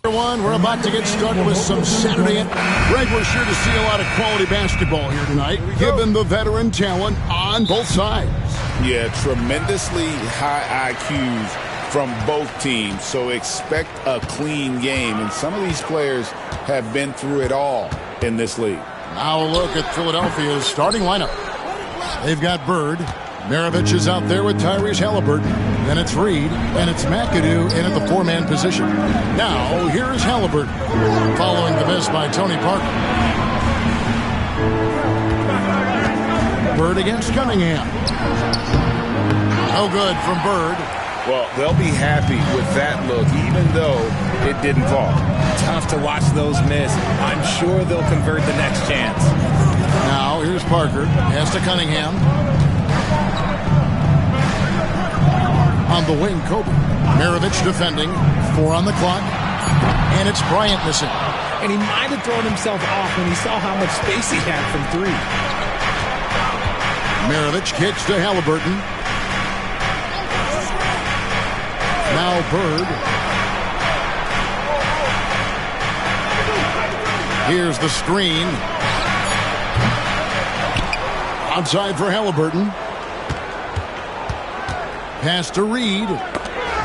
We're about to get started with some Saturday. Greg, we're sure to see a lot of quality basketball here tonight, given the veteran talent on both sides. Yeah, tremendously high IQs from both teams, so expect a clean game. And some of these players have been through it all in this league. Now a look at Philadelphia's starting lineup. They've got Bird. Maravich is out there with Tyrese Halliburton. Then it's Reed, and it's McAdoo in at the four-man position. Now, here's Halliburton, following the miss by Tony Parker. Bird against Cunningham. No good from Bird. Well, they'll be happy with that look, even though it didn't fall. Tough to watch those miss. I'm sure they'll convert the next chance. Now, here's Parker. Pass to Cunningham. On the wing, Kobe. Maravich defending. 4 on the clock. And it's Bryant missing. And he might have thrown himself off when he saw how much space he had from 3. Maravich kicks to Halliburton. Now Bird. Here's the screen. Outside for Halliburton. Pass to Reed.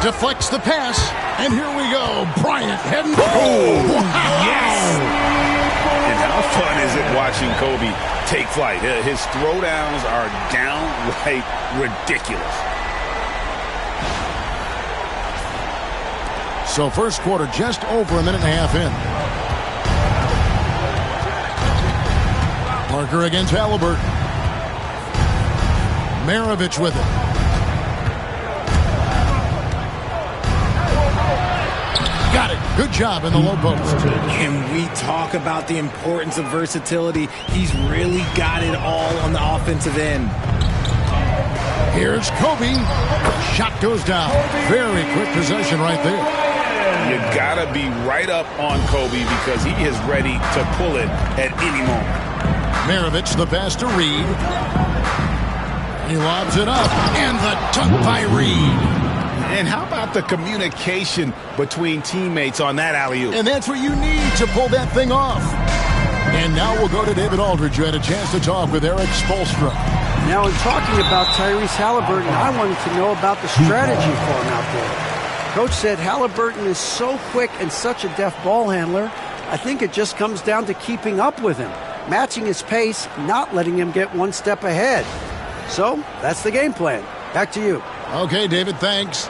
Deflects the pass. And here we go. Bryant heading. Oh, wow. Yes! And how fun is it watching Kobe take flight? His throwdowns are downright ridiculous. So first quarter just over a minute and a half in. Parker against Halliburton. Maravich with it. Got it. Good job in the low post. Can we talk about the importance of versatility? He's really got it all on the offensive end. Here's Kobe. Shot goes down. Very quick possession right there. You gotta be right up on Kobe because he is ready to pull it at any moment. Maravich, the pass to Reed. He lobs it up, and the dunk by Reed. And how about the communication between teammates on that alley-oop? And that's what you need to pull that thing off. And now we'll go to David Aldridge, who had a chance to talk with Eric Spoelstra. Now, in talking about Tyrese Halliburton, I wanted to know about the strategy for him out there. Coach said Halliburton is so quick and such a deft ball handler, I think it just comes down to keeping up with him, matching his pace, not letting him get one step ahead. So, that's the game plan. Back to you. Okay, David, thanks.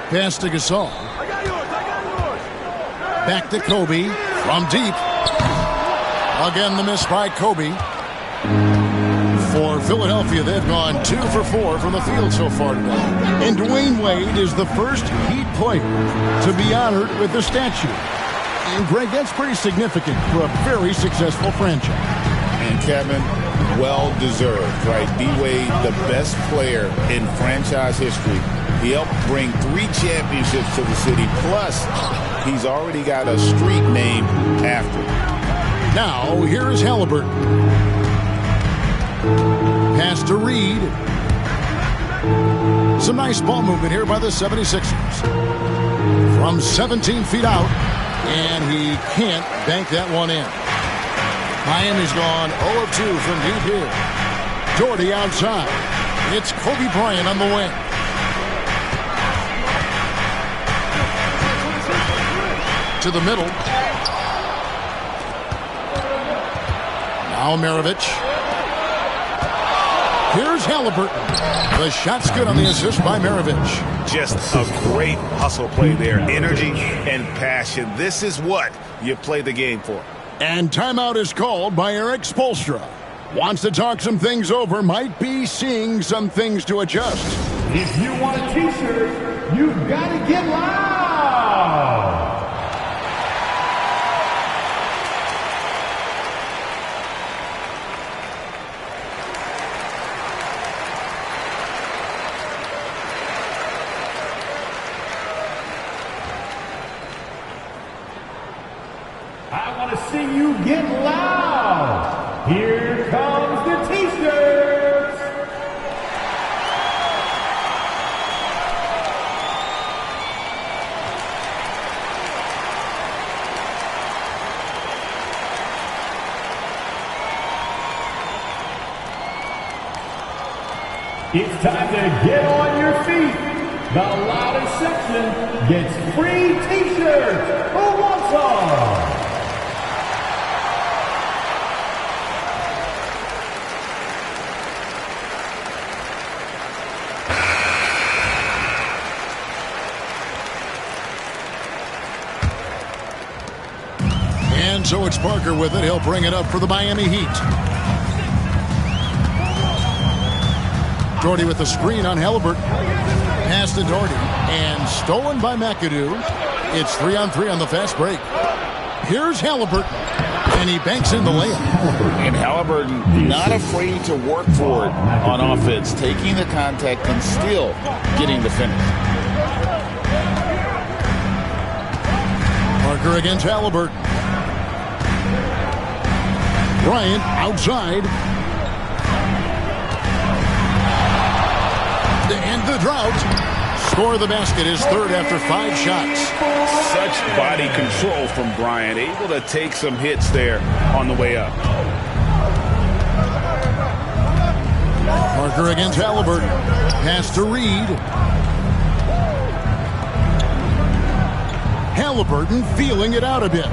Pass to Gasol. Back to Kobe. From deep. Again, the miss by Kobe. For Philadelphia, they've gone 2 for 4 from the field so far today. And Dwayne Wade is the first Heat player to be honored with the statue. And, Greg, that's pretty significant for a very successful franchise. And, Kevin, well-deserved, right? D-Wade, the best player in franchise history. He helped bring 3 championships to the city. Plus, he's already got a street named after him. Now, here is Halliburton. Pass to Reed. Some nice ball movement here by the 76ers. From 17 feet out, and he can't bank that one in. Miami's gone 0 of 2 from deep here. Doherty outside. It's Kobe Bryant on the wing. To the middle. Now Maravich. Here's Halliburton. The shot's good on the assist by Maravich. Just a great hustle play there. Energy and passion. This is what you play the game for. And timeout is called by Eric Spoelstra. Wants to talk some things over. Might be seeing some things to adjust. If you want a t-shirt, you've got to get loud. I want to see you get loud. here comes the T-shirts. It's time to get on your feet. The loudest section gets free T-shirts. Who wants some? And so it's Parker with it. He'll bring it up for the Miami Heat. Doherty with the screen on Halliburton. Pass to Doherty. And stolen by McAdoo. It's 3-on-3 on the fast break. Here's Halliburton. And he banks in the layup. And Halliburton not afraid to work for it on offense, taking the contact and still getting the finish. Parker against Halliburton. Bryant outside. To end the drought. Score the basket, his third after 5 shots. Such body control from Bryant, able to take some hits there on the way up. Parker against Halliburton. Pass to Reed. Halliburton feeling it out a bit.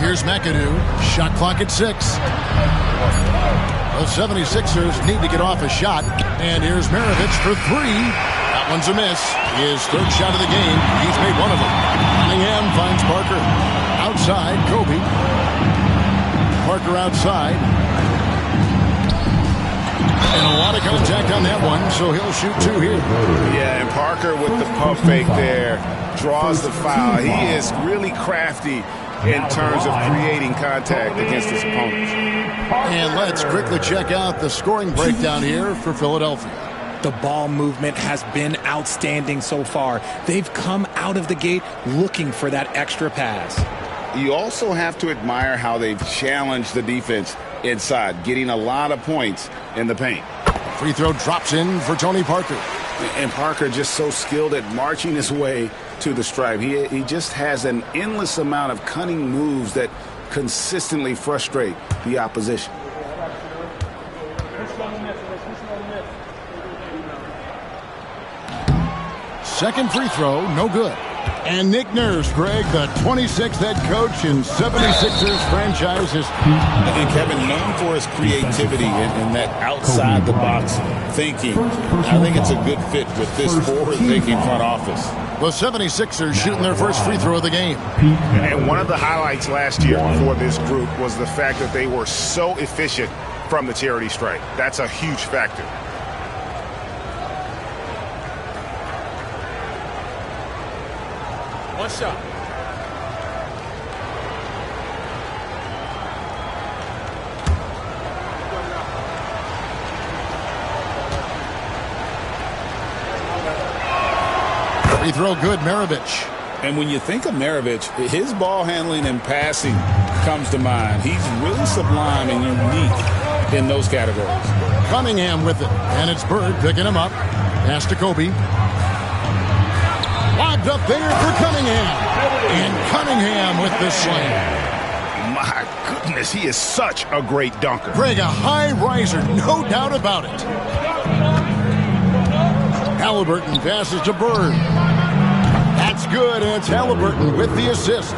Here's McAdoo. Shot clock at 6. The 76ers need to get off a shot. And here's Maravich for 3. That one's a miss. His third shot of the game. He's made one of them. Cunningham finds Parker. Outside, Kobe. Parker outside. And a lot of contact on that one, so he'll shoot 2 here. Yeah, and Parker with the pump fake there draws the foul. He is really crafty in terms of creating contact against his opponents. And let's quickly check out the scoring breakdown here for Philadelphia. The ball movement has been outstanding so far. They've come out of the gate looking for that extra pass. You also have to admire how they've challenged the defense inside, getting a lot of points in the paint. Free throw drops in for Tony Parker. And Parker just so skilled at marching his way to the stripe. He just has an endless amount of cunning moves that consistently frustrate the opposition. Second free throw, no good. And Nick Nurse, Greg, the 26th head coach in 76ers franchise history. And Kevin, known for his creativity and that outside-the-box thinking, I think it's a good fit with this forward-thinking front office. The 76ers shooting their first free throw of the game. And one of the highlights last year for this group was the fact that they were so efficient from the charity stripe. That's a huge factor. One shot. Free throw good, Maravich. And when you think of Maravich, his ball handling and passing comes to mind. He's really sublime and unique in those categories. Cunningham with it. And it's Bird picking him up. Pass to Kobe. Lobbed up there for Cunningham. And Cunningham with the slam. My goodness, he is such a great dunker. Greg, a high riser, no doubt about it. Halliburton passes to Bird. That's good, and it's Halliburton with the assist.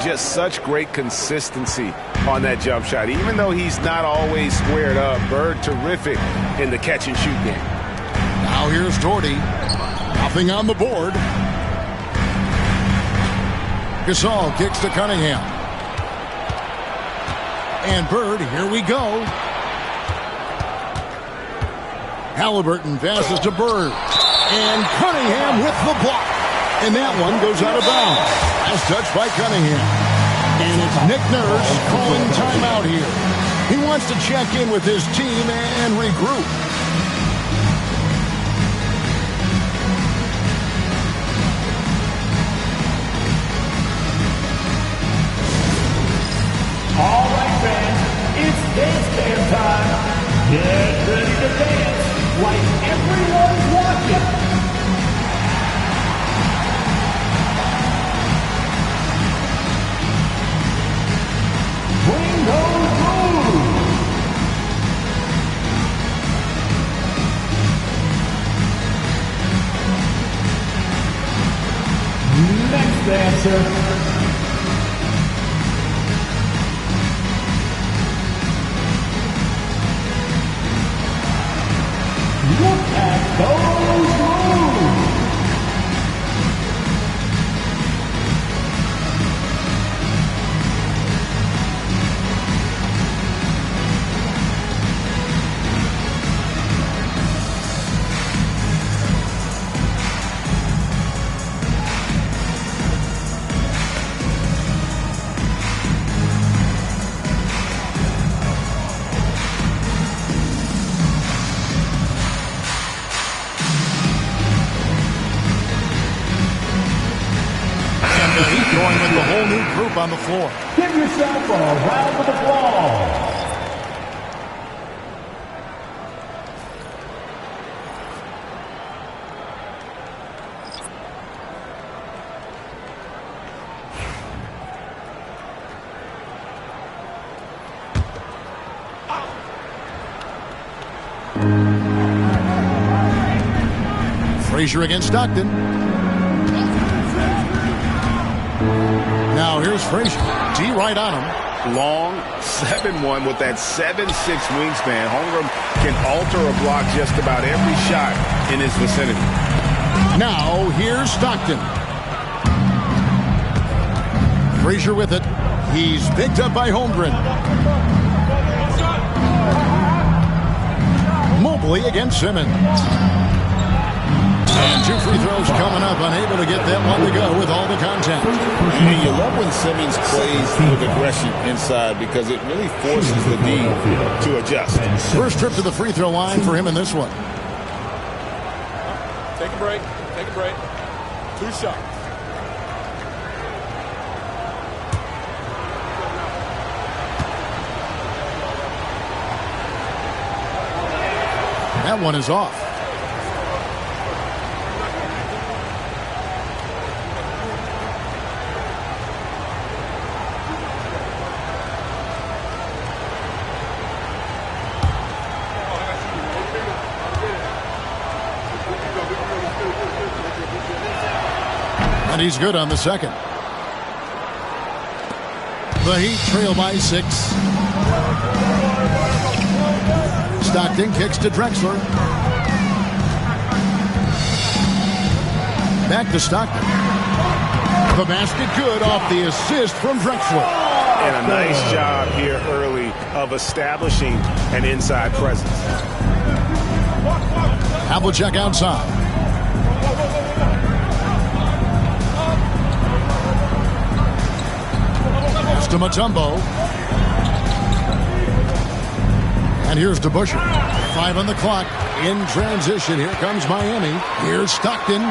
Just such great consistency on that jump shot. Even though he's not always squared up, Bird terrific in the catch and shoot game. Now here's Doherty. Nothing on the board. Gasol kicks to Cunningham. And Bird, here we go. Halliburton passes to Bird. And Cunningham with the block. And that one goes out of bounds. Last touch by Cunningham. And it's Nick Nurse calling timeout here. He wants to check in with his team and regroup. All right, fans, Get ready to dance like everyone's watching. Bring those moves. Next dancer. Look at those moves! Going with the whole new group on the floor. Give yourself a round of applause. Frazier against Stockton. Now here's Frazier. D right on him. Long 7-1 with that 7'6" wingspan. Holmgren can alter a block just about every shot in his vicinity. Now here's Stockton. Frazier with it. He's picked up by Holmgren. Mobley against Simmons. And 2 free throws coming up, unable to get that one to go with all the contact. And you love when Simmons plays with aggression inside because it really forces the D to adjust. First trip to the free throw line for him in this one. Take a break. Take a break. 2 shots. That one is off. And he's good on the second. The Heat trail by 6. Stockton kicks to Drexler. Back to Stockton. The basket good off the assist from Drexler. And a nice job here early of establishing an inside presence. Havlicek outside. Pass to Mutombo. And here's DeBusschere. 5 on the clock. In transition. Here comes Miami. Here's Stockton.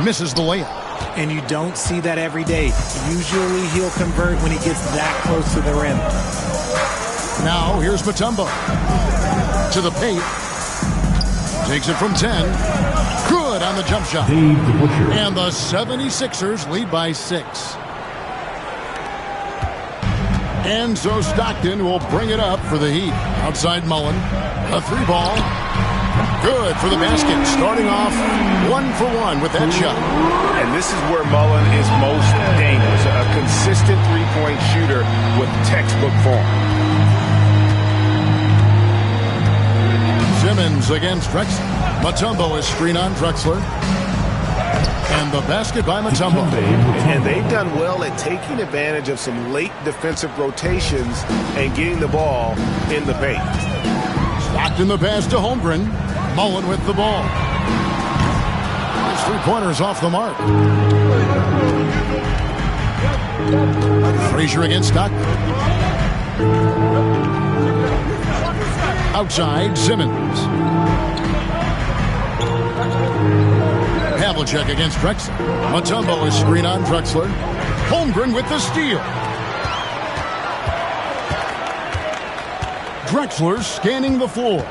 Misses the layup. And you don't see that every day. Usually he'll convert when he gets that close to the rim. Now here's Mutombo. To the paint. Takes it from 10. Good on the jump shot. And the 76ers lead by 6. And so Stockton will bring it up for the Heat. Outside Mullen. A 3-ball. Good for the basket. Starting off 1 for 1 with that shot. And this is where Mullen is most dangerous. A consistent three-point shooter with textbook form. Simmons against Drexler. Mutombo is screen on Drexler. And the basket by Mutombo. And they've done well at taking advantage of some late defensive rotations and getting the ball in the paint. Stockton the pass to Holmgren. Mullen with the ball. His 3-pointers off the mark. Frazier against Stockton. Outside, Simmons. Havlicek against Drexler. Mutombo is screen on Drexler. Holmgren with the steal. Drexler scanning the floor.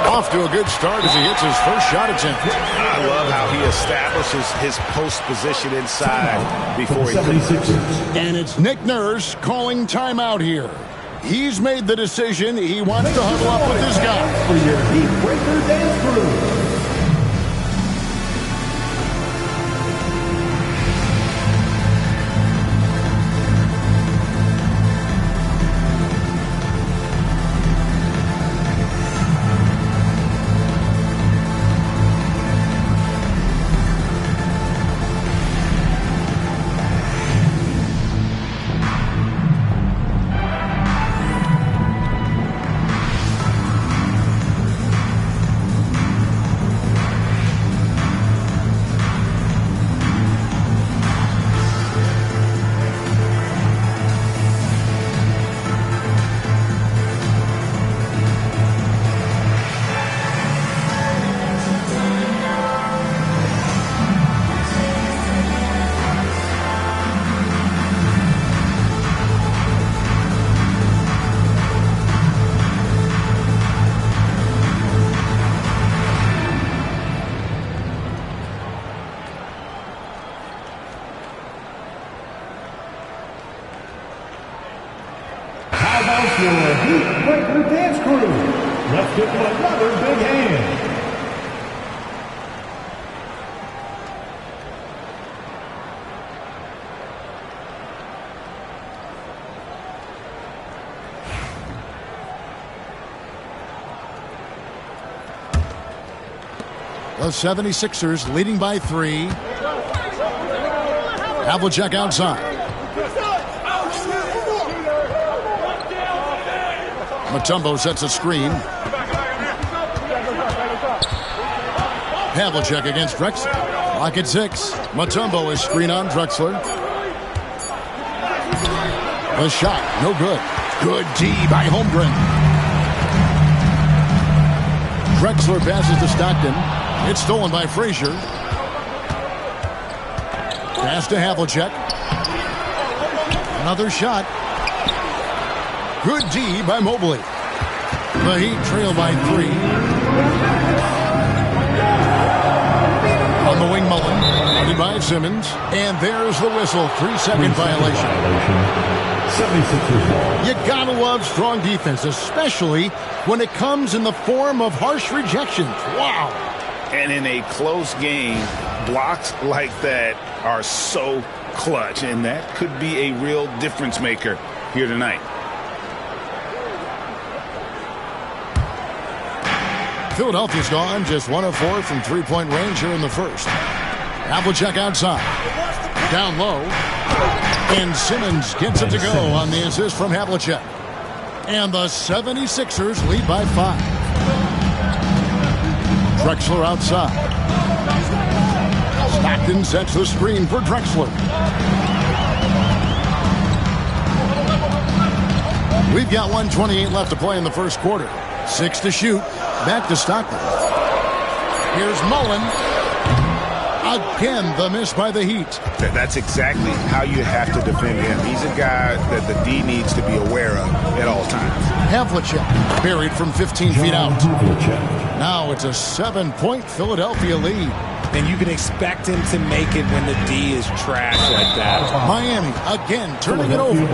Off to a good start as he hits his first shot attempt. I love how he establishes his post position inside before he... And it's Nick Nurse calling timeout here. He's made the decision. He wants to huddle up with this guy. For your heat breaker dance crew. Your heat breaker dance crew. Let's give them another big hand. The 76ers leading by 3. Havlicek outside. Mutombo sets a screen. Havlicek against Drexler. Lock at 6. Mutombo is screen on Drexler. The shot, no good. Good D by Holmgren. Drexler passes to Stockton. It's stolen by Frazier. Pass to Havlicek. Another shot. Good D by Mobley. The Heat trail by 3. On the wing, Mullen. Guarded by Simmons. And there's the whistle. 3-second violation. 76ers ball. You gotta love strong defense, especially when it comes in the form of harsh rejections. Wow. And in a close game, blocks like that are so clutch, and that could be a real difference maker here tonight. Philadelphia's gone just 1 of 4 from three-point range here in the first. Havlicek outside. Down low. And Simmons gets it to go on the assist from Havlicek. And the 76ers lead by 5. Drexler outside. Stockton sets the screen for Drexler. We've got 1:28 left to play in the first quarter. 6 to shoot. Back to Stockton. Here's Mullen. Again, the miss by the Heat. That's exactly how you have to defend him. He's a guy that the D needs to be aware of at all times. Havlicek buried from 15 feet out. Now it's a 7-point Philadelphia lead. And you can expect him to make it when the D is trash like that. Miami again turning it over.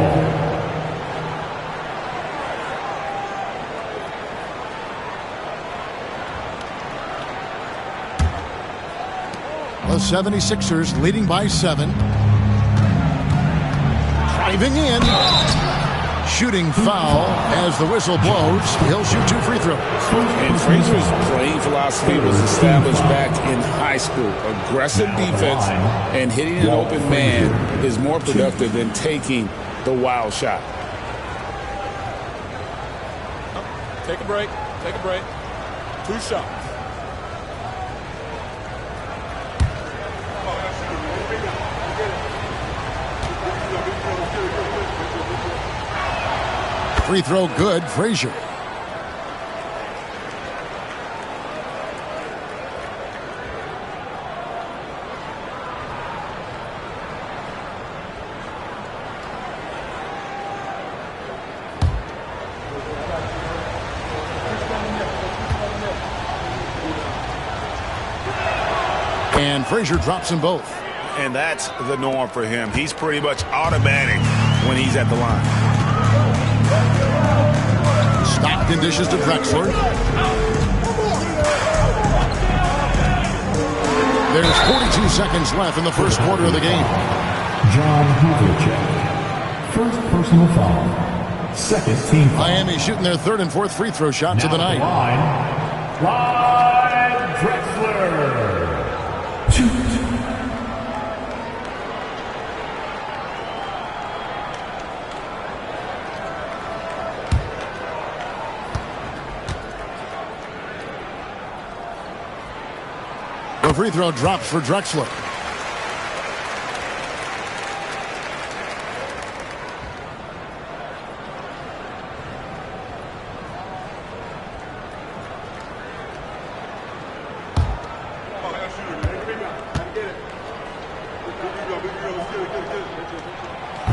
The 76ers leading by 7. Driving in. Shooting foul as the whistle blows. He'll shoot 2 free throws. And Frazier's playing philosophy was established back in high school. Aggressive defense and hitting an open man is more productive than taking the wild shot. Take a break. Take a break. 2 shots. Free throw good, Frazier. And Frazier drops them both. And that's the norm for him. He's pretty much automatic when he's at the line. Stockton dishes to Drexler. There's 42 seconds left in the first quarter of the game. John Havlicek. First personal foul. Second team foul. Miami shooting their third and fourth free throw shots of the night. Clyde Drexler. Shoot. The free throw drops for Drexler.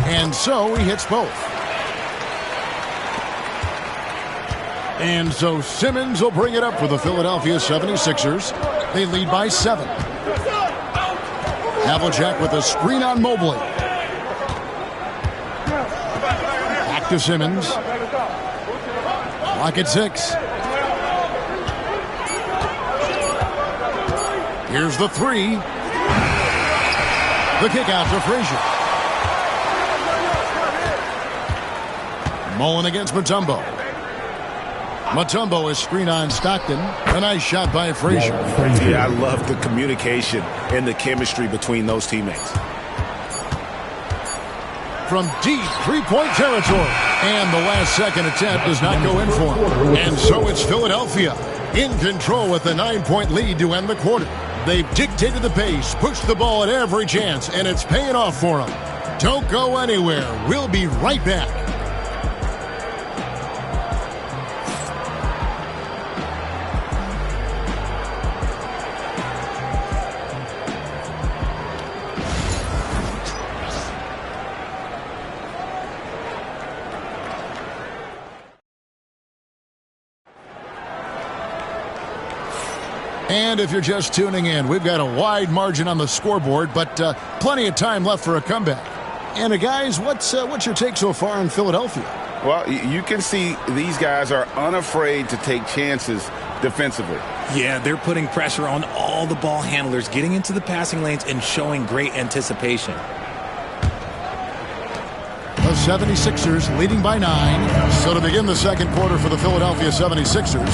And so he hits both. And so Simmons will bring it up for the Philadelphia 76ers. They lead by 7. Havlicek with a screen on Mobley. Back to Simmons. Clock at 6. Here's the 3. The kick out to Frazier. Mullen against Mutombo. Mutombo is screen on Stockton. A nice shot by Frazier. Yeah, I love the communication and the chemistry between those teammates. From deep three-point territory. And the last second attempt does not go in for him. And so it's Philadelphia in control with a 9-point lead to end the quarter. They've dictated the pace, pushed the ball at every chance, and it's paying off for them. Don't go anywhere. We'll be right back. And if you're just tuning in, we've got a wide margin on the scoreboard, but plenty of time left for a comeback. And guys, what's your take so far in Philadelphia? Well, you can see these guys are unafraid to take chances defensively. Yeah, they're putting pressure on all the ball handlers, getting into the passing lanes and showing great anticipation. The 76ers leading by 9. So to begin the second quarter for the Philadelphia 76ers,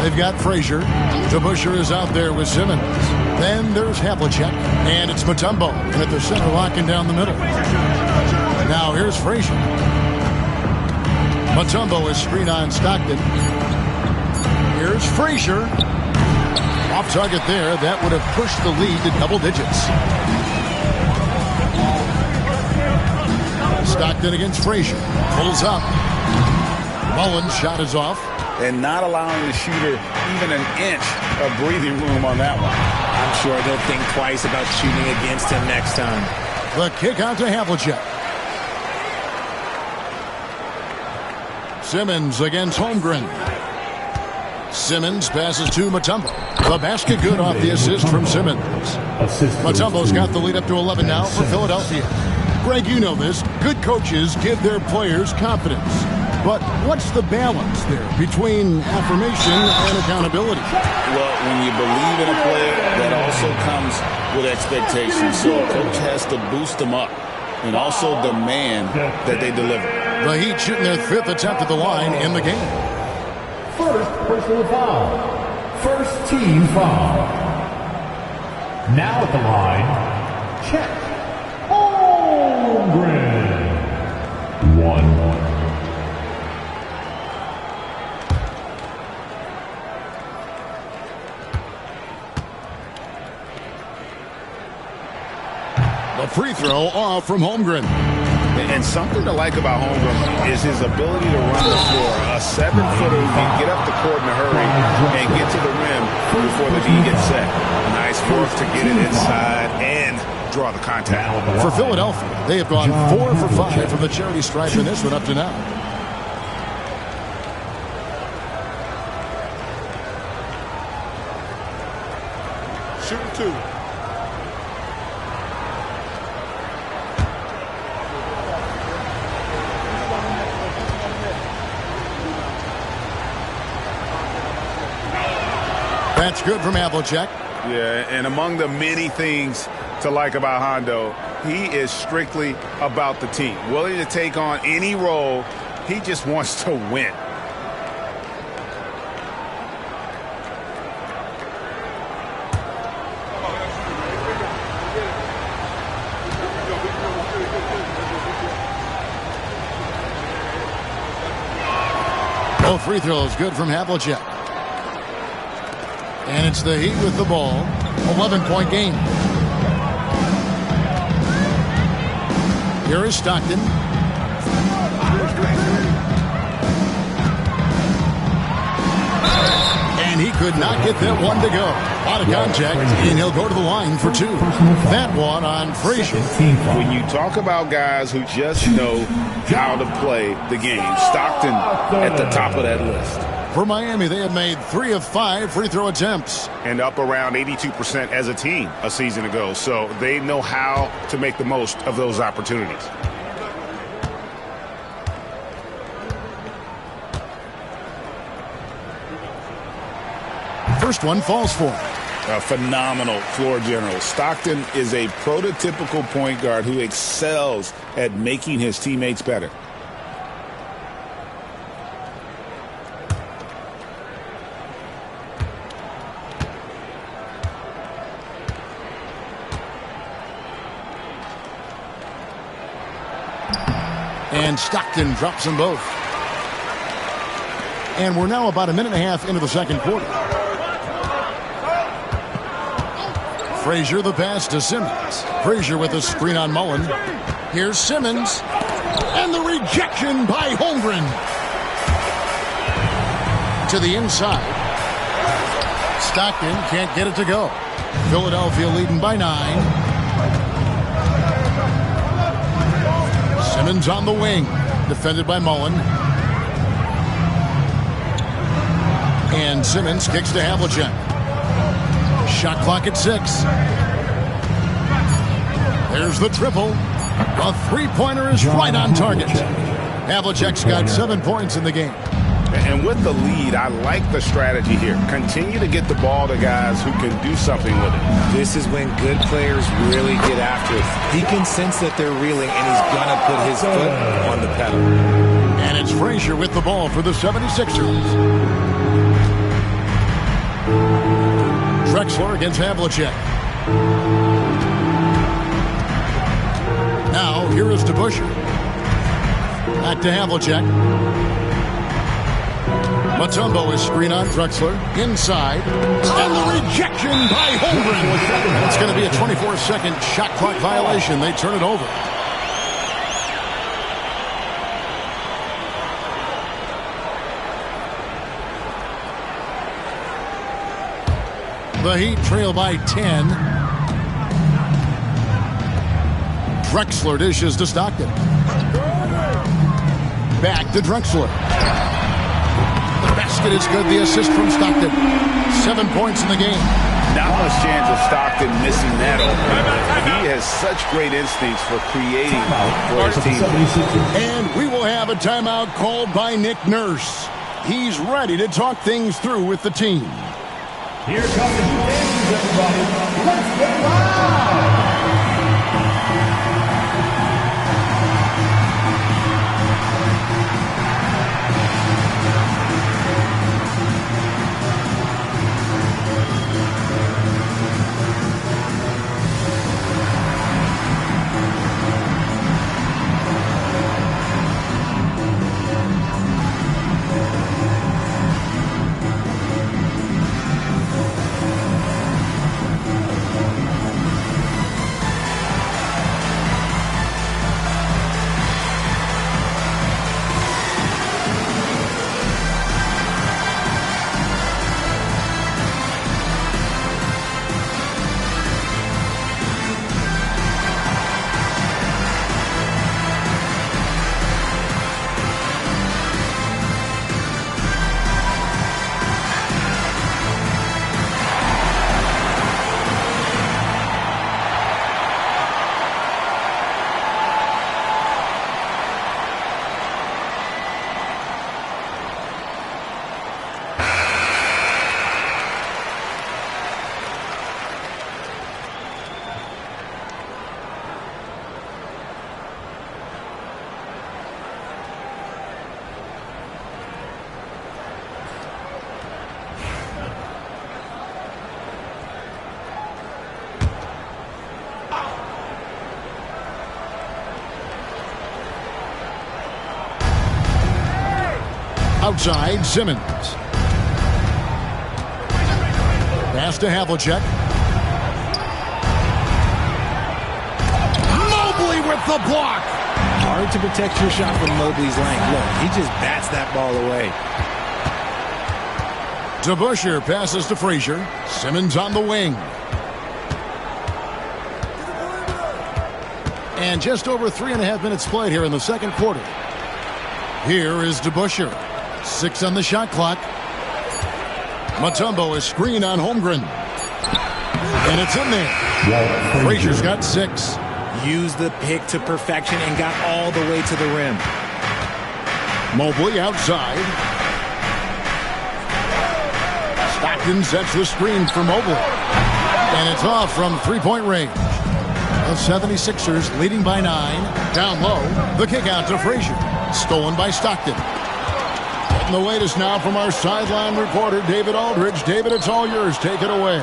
they've got Frazier. DeBusschere is out there with Simmons. Then there's Havlicek, and it's Mutombo at the center, locking down the middle. Now here's Frazier. Mutombo is screen on Stockton. Here's Frazier. Off target there. That would have pushed the lead to double digits. Stockton against Frazier. Pulls up. Mullen's shot is off. And not allowing the shooter even an inch of breathing room on that one. I'm sure they'll think twice about shooting against him next time. The kick out to Havlicek. Simmons against Holmgren. Simmons passes to Mutombo. The basket good off the assist from Simmons. Mutombo's got the lead up to 11 now for Philadelphia. Greg, you know this. Good coaches give their players confidence. But what's the balance there between affirmation and accountability? Well, when you believe in a player, that also comes with expectations. So a coach has to boost them up and also demand that they deliver. The Heat shooting their 5th attempt at the line in the game. First personal foul. First team foul. Now at the line, check. Holmgren. 1. The free throw off from Holmgren. And something to like about Holmgren is his ability to run the floor. A 7-footer who can get up the court in a hurry and get to the rim before the D gets set. Nice work to get it inside and draw the contact. For Philadelphia, they have gone 4 for 5 from the charity stripe in this one up to now. Shooting 2. That's good from Havlicek. Yeah, and among the many things to like about Hondo, he is strictly about the team. Willing to take on any role. He just wants to win. Both free throws good from Havlicek. And it's the Heat with the ball. 11-point game. Here is Stockton. And he could not get that one to go. Out of contact, and he'll go to the line for two. That one on Frazier. When you talk about guys who just know how to play the game, Stockton at the top of that list. For Miami, they have made 3 of 5 free throw attempts. And up around 82% as a team a season ago. So they know how to make the most of those opportunities. First one falls for him. A phenomenal floor general. Stockton is a prototypical point guard who excels at making his teammates better. And Stockton drops them both. And we're now about a minute and a half into the second quarter. Frazier the pass to Simmons. Frazier with a screen on Mullen. Here's Simmons. And the rejection by Holmgren. To the inside. Stockton can't get it to go. Philadelphia leading by 9. Simmons on the wing. Defended by Mullen. And Simmons kicks to Havlicek. Shot clock at 6. There's the triple. A three-pointer is right on target. Havlicek's got 7 points in the game. And with the lead, I like the strategy here. Continue to get the ball to guys who can do something with it. This is when good players really get after it. He can sense that they're reeling, and he's going to put his foot on the pedal. And it's Frazier with the ball for the 76ers. Drexler against Havlicek. Now, here is DeBusschere. Back to Havlicek. Mutombo is screen on Drexler. Inside. And the rejection by Holmgren. It's going to be a 24-second shot clock violation. They turn it over. The Heat trail by 10. Drexler dishes to Stockton. Back to Drexler. The basket is good. The assist from Stockton. 7 points in the game. Not much chance of Stockton missing that open. He has such great instincts for creating for his team. And we will have a timeout called by Nick Nurse. He's ready to talk things through with the team. Here comes the dancers, everybody. Let's get loud! Outside, Simmons. Pass to Havlicek. Mobley with the block. Hard to protect your shot from Mobley's length. Look, he just bats that ball away. DeBusschere passes to Frazier. Simmons on the wing. And just over 3.5 minutes played here in the second quarter. Here is DeBusschere. 6 on the shot clock. Mutombo is screened on Holmgren. And it's in there. Frazier's got 6. Used the pick to perfection and got all the way to the rim. Mobley outside. Stockton sets the screen for Mobley. And it's off from three-point range. The 76ers leading by 9. Down low, the kick out to Frazier. Stolen by Stockton. Getting the latest now from our sideline reporter, David Aldridge. David, it's all yours. Take it away.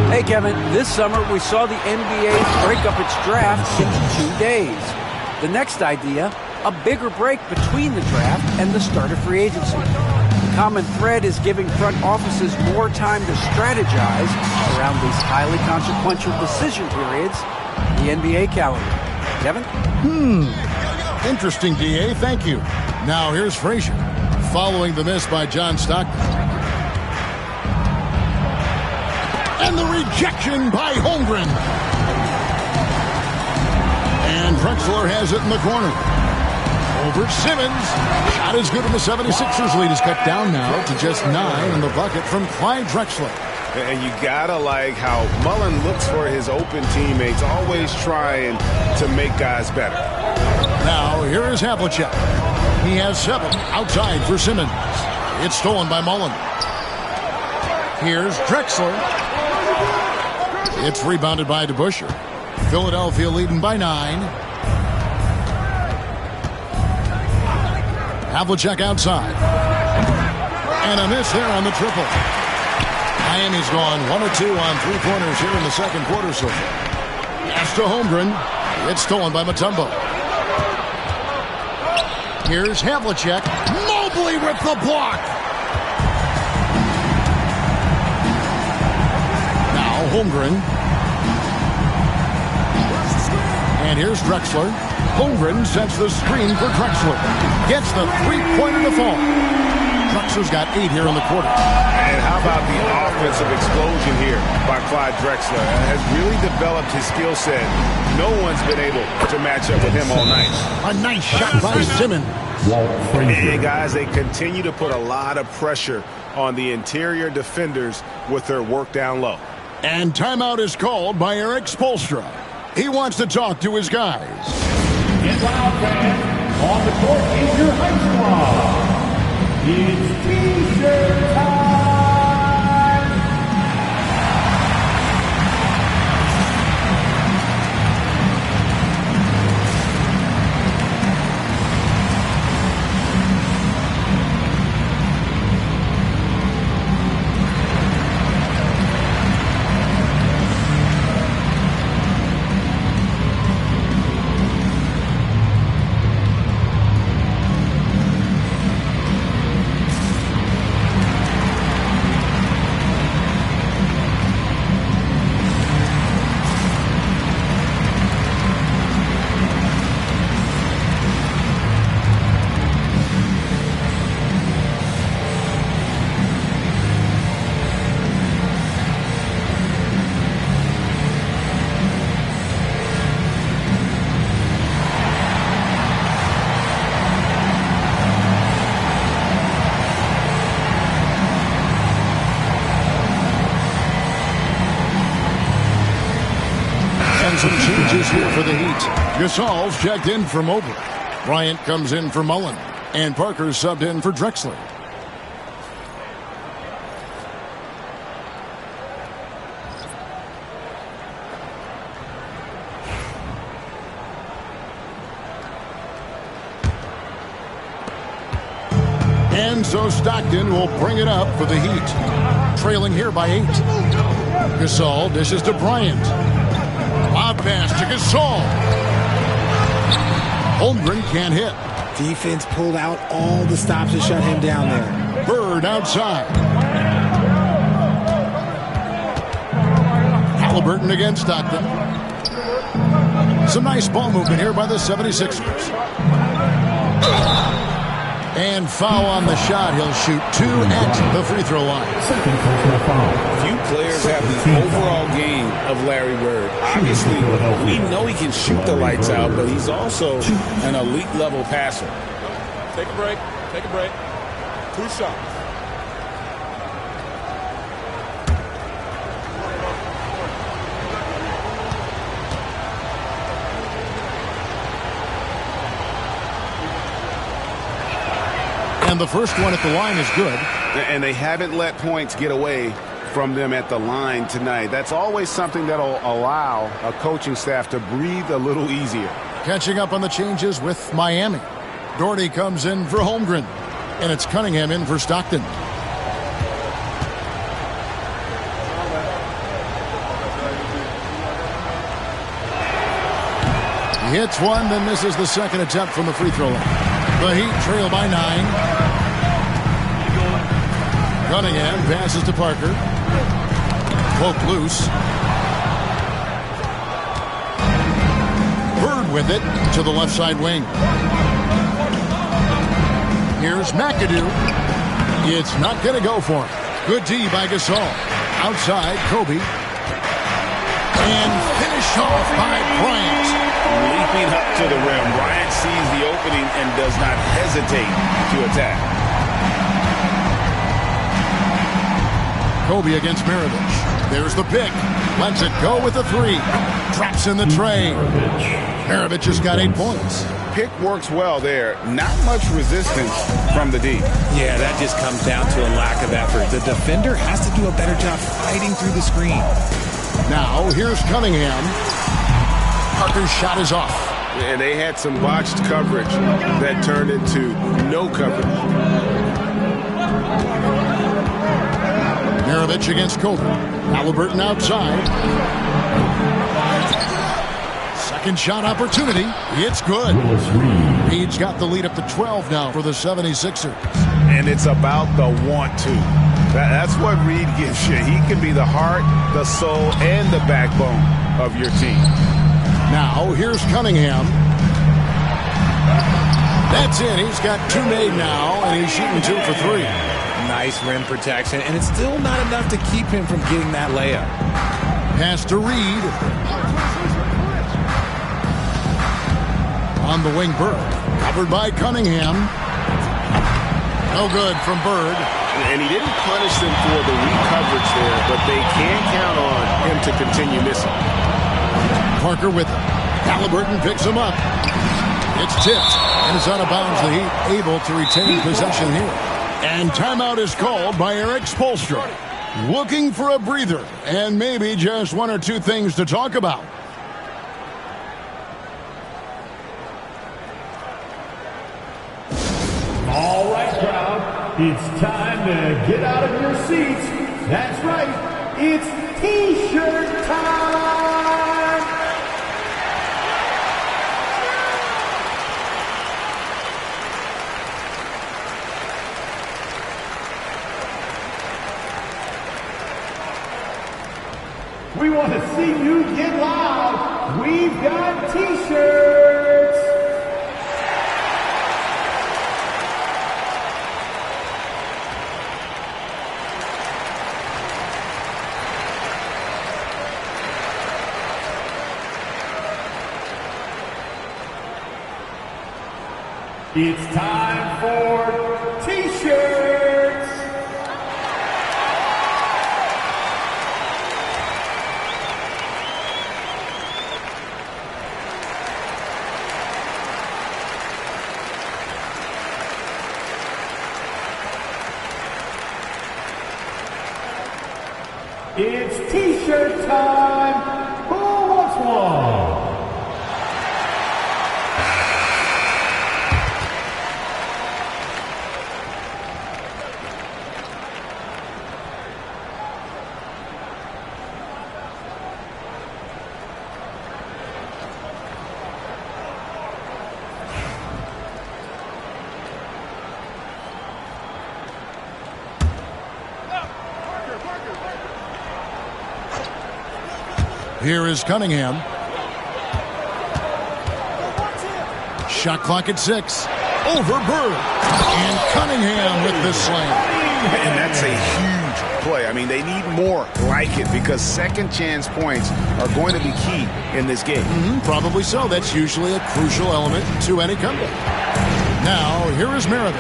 Hey, Kevin, this summer we saw the NBA break up its draft into 2 days. The next idea, a bigger break between the draft and the start of free agency. The common thread is giving front offices more time to strategize around these highly consequential decision periods in the NBA calendar. Kevin? Interesting, D.A. Thank you. Now here's Frazier, following the miss by John Stockton. And the rejection by Holmgren. And Drexler has it in the corner. Over Simmons. Shot is good, and the 76ers lead is cut down now to just 9 in the bucket from Clyde Drexler. And you gotta like how Mullen looks for his open teammates, always trying to make guys better. Now here is Havlicek. He has 7 outside for Simmons. It's stolen by Mullen. Here's Drexler. It's rebounded by DeBusschere. Philadelphia leading by 9. Havlicek outside. And a miss there on the triple. Miami's gone 1 of 2 on three-pointers here in the second quarter so far. Pass to Holmgren. It's stolen by Mutombo. Here's Havlicek. Mobley with the block. Now Holmgren. And here's Drexler. Holmgren sets the screen for Drexler. Gets the three-pointer to fall. Drexler's got 8 here in the quarter. And how about the offensive explosion here by Clyde Drexler? Has really developed his skill set. No one's been able to match up with him all night. A nice shot by Simmons. And guys, they continue to put a lot of pressure on the interior defenders with their work down low. And timeout is called by Eric Spoelstra. He wants to talk to his guys. Get loud, fans. On the court is your high squad. It's T-shirt time. Some changes here for the Heat. Gasol's checked in for Mobley. Bryant comes in for Mullen. And Parker's subbed in for Drexler. And so Stockton will bring it up for the Heat. Trailing here by 8. Gasol dishes to Bryant. Lob pass to Gasol. Holmgren can't hit. Defense pulled out all the stops to shut him down there. Bird outside. Halliburton against Stockton. Some nice ball movement here by the 76ers. And foul on the shot. He'll shoot 2 at the free throw line. Few players have the overall game of Larry Bird. Obviously, we know he can shoot the lights out, but he's also an elite level passer. Take a break. Take a break. 2 shots. And the first one at the line is good. And they haven't let points get away from them at the line tonight. That's always something that'll allow a coaching staff to breathe a little easier. Catching up on the changes with Miami. Doherty comes in for Holmgren. And it's Cunningham in for Stockton. He hits one, then misses the second attempt from the free throw line. The Heat trail by 9. Cunningham passes to Parker. Poke loose. Bird with it to the left side wing. Here's McAdoo. It's not going to go for him. Good D by Gasol. Outside, Kobe. And finished off by Bryant. Leaping up to the rim, Bryant sees the opening and does not hesitate to attack. Kobe against Maravich. There's the pick. Lets it go with a 3. Traps in the tray. Maravich has got 8 points. Pick works well there. Not much resistance from the D. Yeah, that just comes down to a lack of effort. The defender has to do a better job fighting through the screen. Now, here's Cunningham. Parker's shot is off. And they had some botched coverage that turned into no coverage. Maravich against Kobe. Halliburton outside. Second shot opportunity. It's good. Reed's got the lead up to 12 now for the 76ers. And it's about the want to. That's what Reed gives you. He can be the heart, the soul, and the backbone of your team. Now, here's Cunningham. That's in. He's got 2 made now, and he's shooting 2 for 3. Nice rim protection, and it's still not enough to keep him from getting that layup. Pass to Reed. On the wing, Bird. Covered by Cunningham. No good from Bird. And he didn't punish them for the weak coverage there, but they can count on him to continue missing. Parker with him. Halliburton picks him up. It's tipped, and it's out of bounds. The Heat able to retain possession here. And timeout is called by Eric Spoelstra. Looking for a breather and maybe just 1 or 2 things to talk about. All right, crowd. It's time to get out of your seats. That's right. It's T-shirt time. We want to see you get loud. We've got T-shirts. It's time for T-shirts. It's T-shirt time. Who wants one? Here is Cunningham. Shot clock at 6. Over Bird. And Cunningham with the slam. And that's a huge play. I mean, they need more like it because second chance points are going to be key in this game. Probably so. That's usually a crucial element to any comeback. Now, here is Maravich.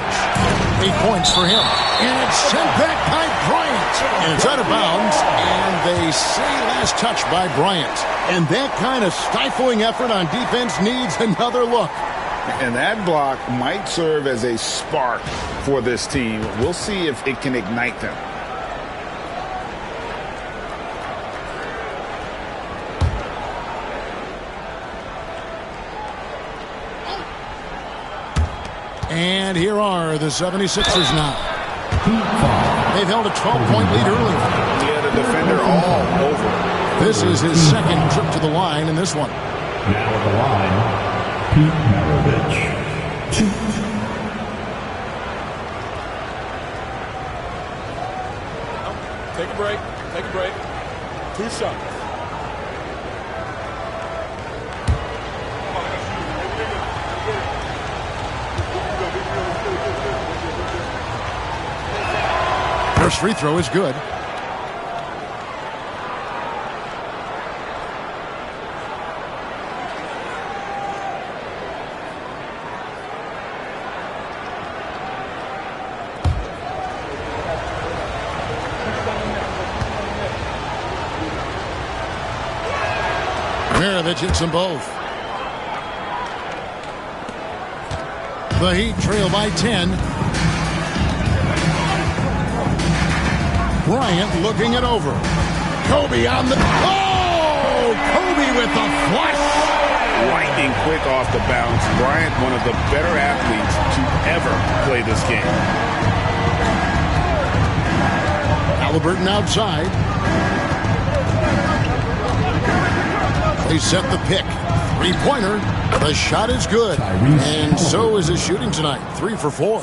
8 points for him. And it's sent back by Bryant. And it's out of bounds. And they say last touch by Bryant. And that kind of stifling effort on defense needs another look. And that block might serve as a spark for this team. We'll see if it can ignite them. And here are the 76ers now. They've held a 12-point lead earlier. Yeah, the defender all over. This is his second trip to the line in this one. Now at the line, Pete Maravich. 2. Take a break. Take a break. 2 shots. First free throw is good. Maravich hits them both. The Heat trail by 10. Bryant looking it over. Kobe on the... Oh! Kobe with the flush! Lightning quick off the bounce. Bryant, one of the better athletes to ever play this game. Halliburton outside. They set the pick. Three-pointer. The shot is good. And so is his shooting tonight. 3 for 4.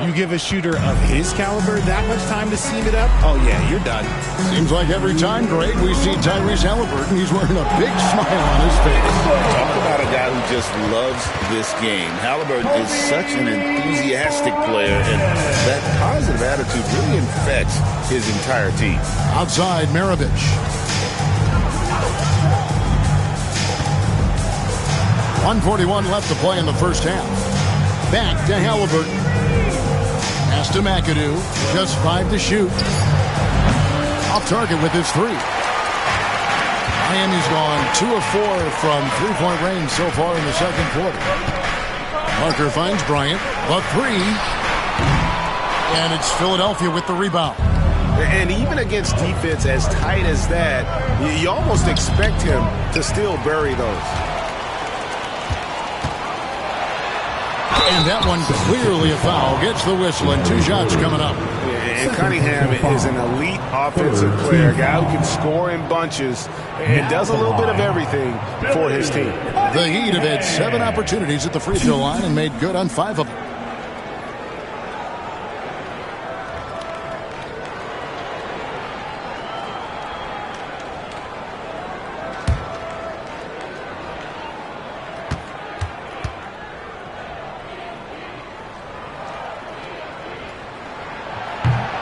You give a shooter of his caliber that much time to seam it up? Oh, yeah, you're done. Seems like every time, Greg, we see Tyrese Halliburton, he's wearing a big smile on his face. Talk about a guy who just loves this game. Halliburton is such an enthusiastic player, and that positive attitude really infects his entire team. Outside, Maravich. .141 left to play in the first half. Back to Halliburton. Pass to McAdoo. Just 5 to shoot. Off target with his 3. Miami's gone 2 of 4 from three-point range so far in the second quarter. Parker finds Bryant. The 3. And it's Philadelphia with the rebound. And even against defense as tight as that, you almost expect him to still bury those. And that one clearly a foul. Gets the whistle and 2 shots coming up. And Cunningham is an elite offensive player, a guy who can score in bunches and does a little bit of everything for his team. The Heat have had 7 opportunities at the free throw line and made good on 5 of them.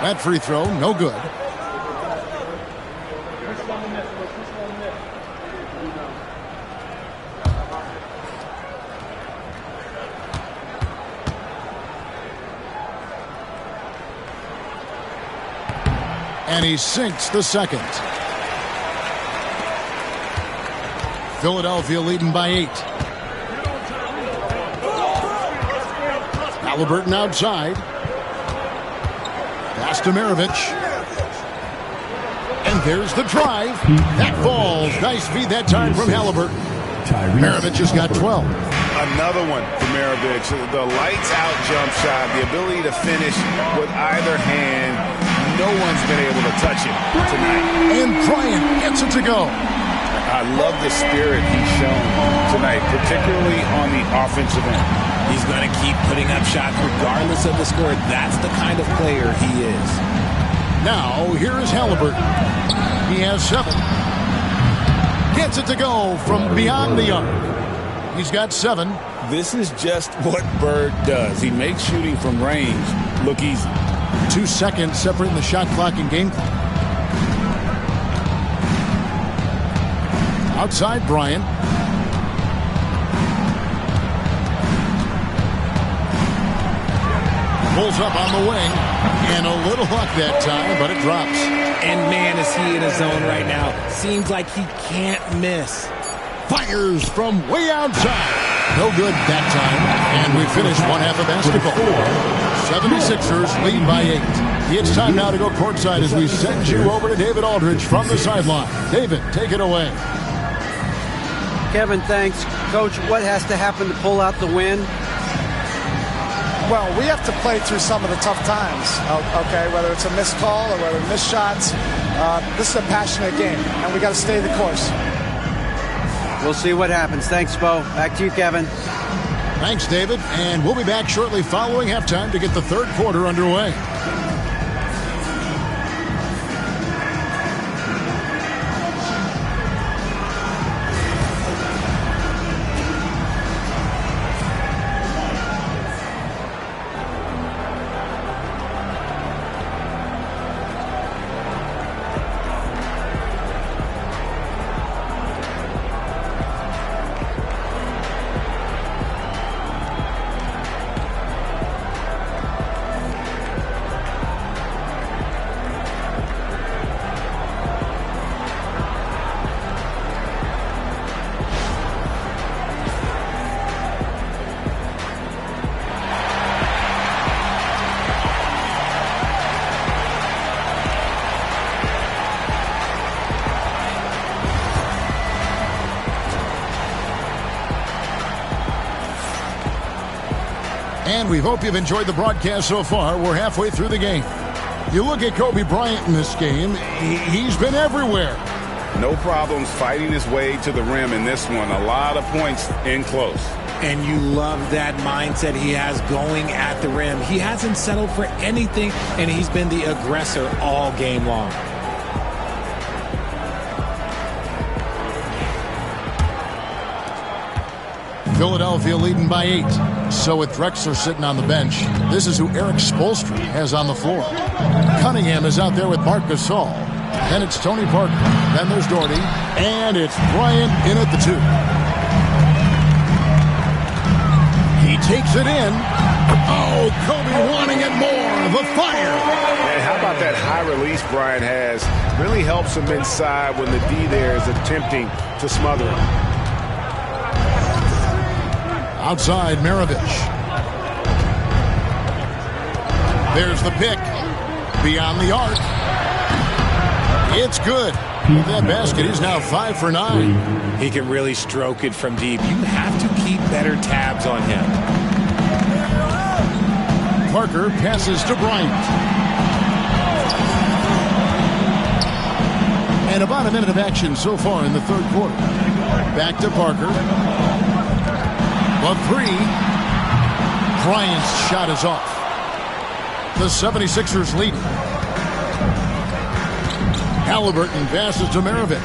That free throw, no good. And he sinks the second. Philadelphia leading by 8. Halliburton outside. Pass to Maravich. And there's the drive. That falls. Nice feed that time from Halliburton. Maravich has got 12. Another one for Maravich. The lights-out jump shot, the ability to finish with either hand. No one's been able to touch him tonight. And Bryant gets it to go. I love the spirit he's shown tonight, particularly on the offensive end. He's going to keep putting up shots regardless of the score. That's the kind of player he is. Now, here is Halliburton. He has 7. Gets it to go from beyond the arc. He's got 7. This is just what Bird does. He makes shooting from range look easy. 2 seconds separating the shot clock and game clock. Outside Bryant. Pulls up on the wing. And a little luck that time, but it drops. And man, is he in a zone right now. Seems like he can't miss. Fires from way outside. No good that time. And we finish one half of basketball. 76ers lead by 8. It's time now to go courtside as we send you over to David Aldridge from the sideline. David, take it away. Kevin, thanks. Coach, what has to happen to pull out the win? Well, we have to play through some of the tough times, okay, whether it's a missed call or whether missed shots. This is a passionate game, and we got to stay the course. We'll see what happens. Thanks, Bo. Back to you, Kevin. Thanks, David. And we'll be back shortly following halftime to get the third quarter underway. And we hope you've enjoyed the broadcast so far. We're halfway through the game. You look at Kobe Bryant in this game, he's been everywhere. No problems fighting his way to the rim in this one. A lot of points in close. And you love that mindset he has going at the rim. He hasn't settled for anything, and he's been the aggressor all game long. Philadelphia leading by 8. So with Drexler sitting on the bench, this is who Eric Spoelstra has on the floor. Cunningham is out there with Marc Gasol. Then it's Tony Parker. Then there's Doherty. And it's Bryant in at the 2. He takes it in. Oh, Kobe wanting it more. The fire. And how about that high release Bryant has? Really helps him inside when the D there is attempting to smother him. Outside, Maravich. There's the pick. Beyond the arc. It's good. With that basket, he's now 5 for 9. He can really stroke it from deep. You have to keep better tabs on him. Parker passes to Bryant. And about a minute of action so far in the third quarter. Back to Parker. A 3. Bryant's shot is off. The 76ers lead. Halliburton passes to Maravich.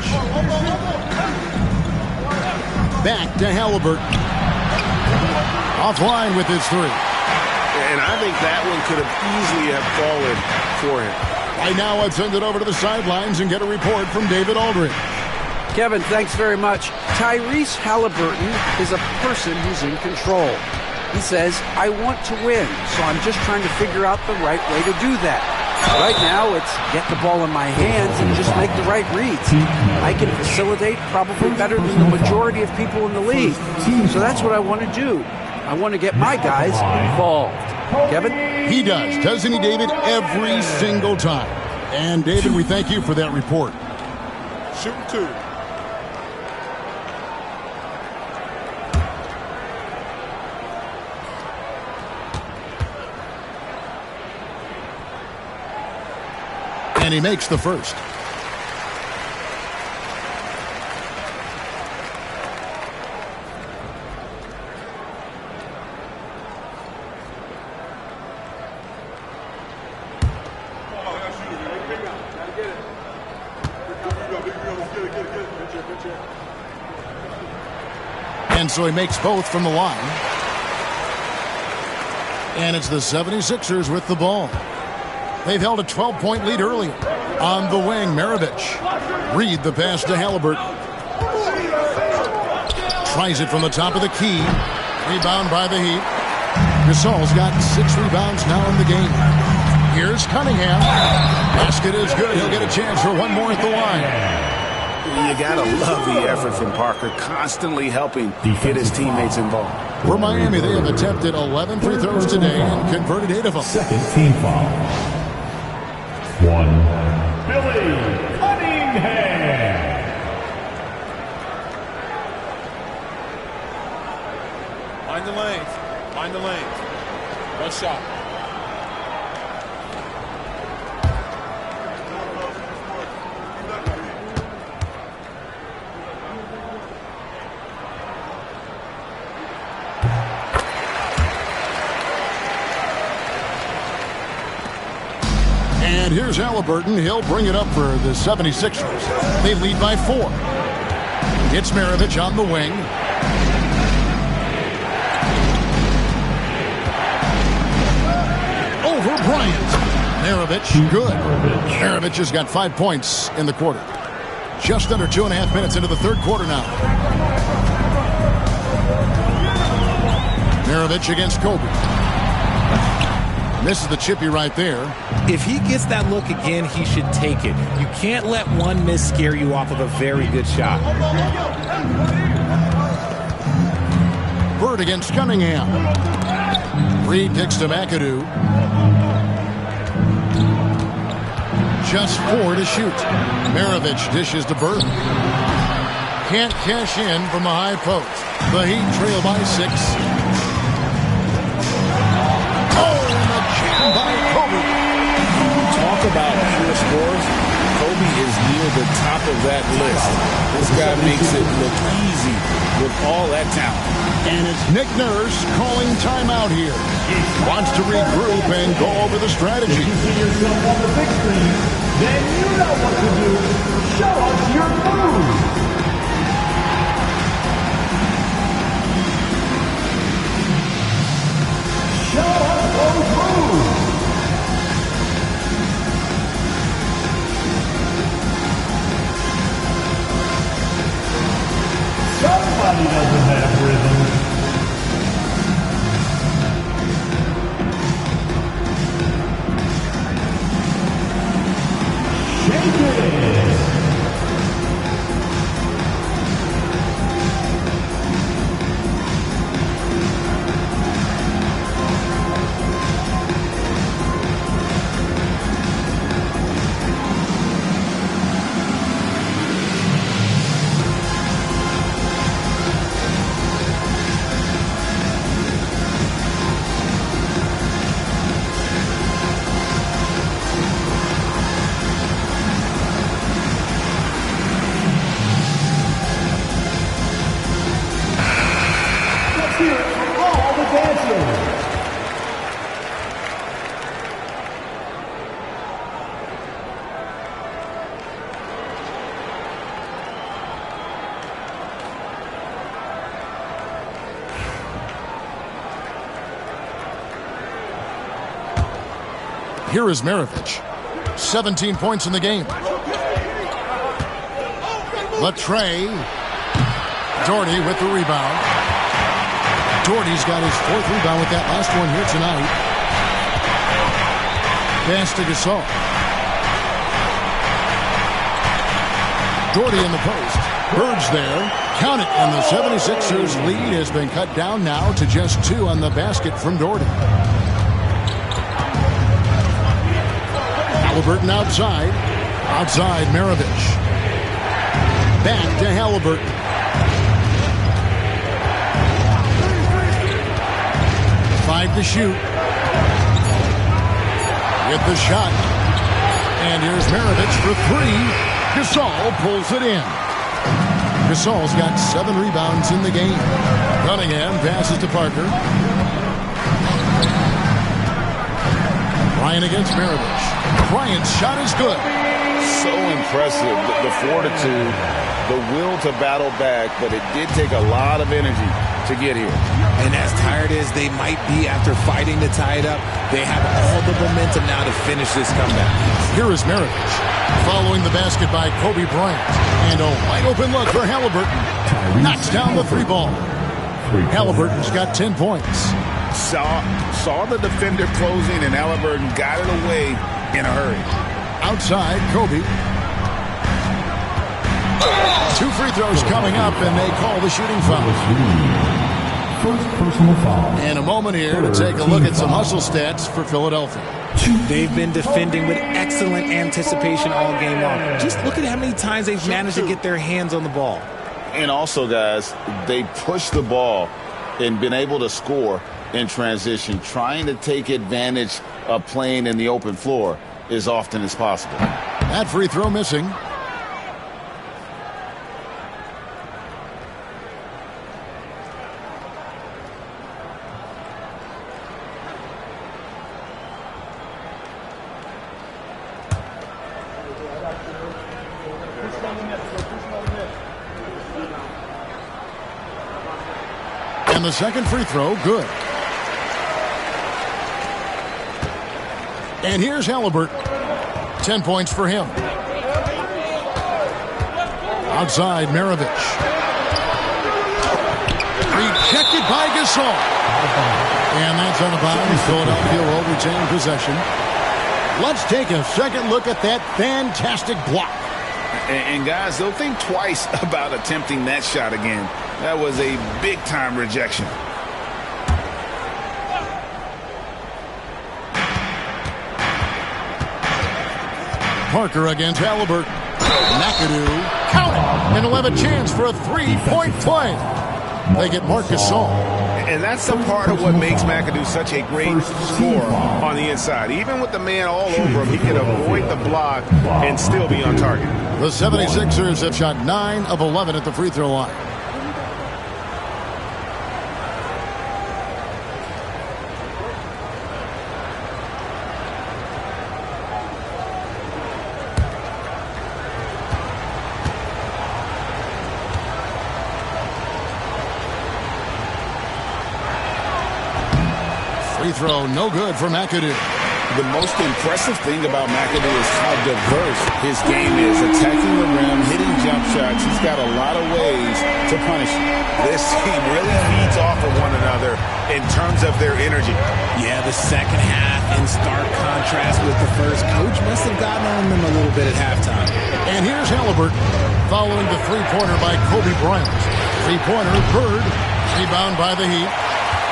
Back to Halliburton. Offline with his 3. And I think that one could have easily have fallen for him. Right now, I'd send it over to the sidelines and get a report from David Aldridge. Kevin, thanks very much. Tyrese Halliburton is a person who's in control. He says, I want to win, so I'm just trying to figure out the right way to do that. Right now, it's get the ball in my hands and just make the right reads. I can facilitate probably better than the majority of people in the league. So that's what I want to do. I want to get my guys involved. Kevin? He does, doesn't he, David? Every single time. And, David, we thank you for that report. Shooting 2. And he makes the first. And so he makes both from the line. And it's the 76ers with the ball. They've held a 12-point lead earlier. On the wing, Maravich. Reed the pass to Halliburton. Tries it from the top of the key. Rebound by the Heat. Gasol's got 6 rebounds now in the game. Here's Cunningham. Basket is good. He'll get a chance for one more at the line. You gotta love the effort from Parker, constantly helping get his teammates involved. For Miami, they have attempted 11 free throws today and converted 8 of them. Second team foul. 1. Billy Cunningham. Find the lanes. Find the lanes. One shot. And here's Halliburton. He'll bring it up for the 76ers. They lead by 4. It's Maravich on the wing. Over Bryant. Maravich, good. Maravich has got 5 points in the quarter. Just under 2.5 minutes into the third quarter now. Maravich against Kobe. Misses the chippy right there. If he gets that look again, he should take it. You can't let one miss scare you off of a very good shot. Bird against Cunningham. Reed kicks to McAdoo. Just 4 to shoot. Maravich dishes to Bird. Can't cash in from the high post. The Heat trail by 6. By Kobe. Talk about pure scores. Kobe is near the top of that list. This guy makes it look easy with all that talent. And it's Nick Nurse calling timeout here. Wants to regroup and go over the strategy. If you see yourself on the big screen, then you know what to do. Show us your moves. Show us those moves. Somebody doesn't have rhythm. Shake it. Here is Maravich. 17 points in the game. Latrey. Doherty with the rebound. Doherty's got his 4th rebound with that last one here tonight. Pass to Gasol. Doherty in the post. Bird's there. Count it. And the 76ers lead has been cut down now to just 2 on the basket from Doherty. Halliburton outside. Outside Maravich. Back to Halliburton. Five to shoot. With the shot. And here's Maravich for 3. Gasol pulls it in. Gasol's got 7 rebounds in the game. Cunningham passes to Parker. Ryan against Maravich. Bryant's shot is good. So impressive, the fortitude, the will to battle back, but it did take a lot of energy to get here. And as tired as they might be after fighting to tie it up, they have all the momentum now to finish this comeback. Here is Maravich following the basket by Kobe Bryant. And a wide open look for Halliburton. Knocks down the three ball. Halliburton's got 10 points. Saw the defender closing, and Halliburton got it away in a hurry. Outside, Kobe. 2 free throws coming up, and they call the shooting foul. First personal foul. And a moment here to take a look at some hustle stats for Philadelphia. They've been defending with excellent anticipation all game long. Just look at how many times they've managed to get their hands on the ball. And also, guys, they pushed the ball and been able to score in transition, trying to take advantage of playing in the open floor as often as possible. That free throw missing. And the second free throw, good. And here's Halliburton. 10 points for him. Outside, Maravich. Rejected by Gasol. And that's out of bounds. Philadelphia will retain possession. Let's take a second look at that fantastic block. And guys, they'll think twice about attempting that shot again. That was a big-time rejection. Parker against Halliburton. McAdoo, count it, and he'll have a chance for a three-point play. They get Marc Gasol. And that's the part of what makes McAdoo such a great scorer on the inside. Even with the man all over him, he can avoid the block and still be on target. The 76ers have shot 9 of 11 at the free throw line. Free throw, no good for McAdoo. The most impressive thing about McAdoo is how diverse his game is. Attacking the rim, hitting jump shots. He's got a lot of ways to punish you. This team really feeds off of one another in terms of their energy. Yeah, the second half in stark contrast with the first. Coach must have gotten on them a little bit at halftime. And here's Halliburton following the three-pointer by Kobe Bryant. Three-pointer, Bird. Rebound by the Heat.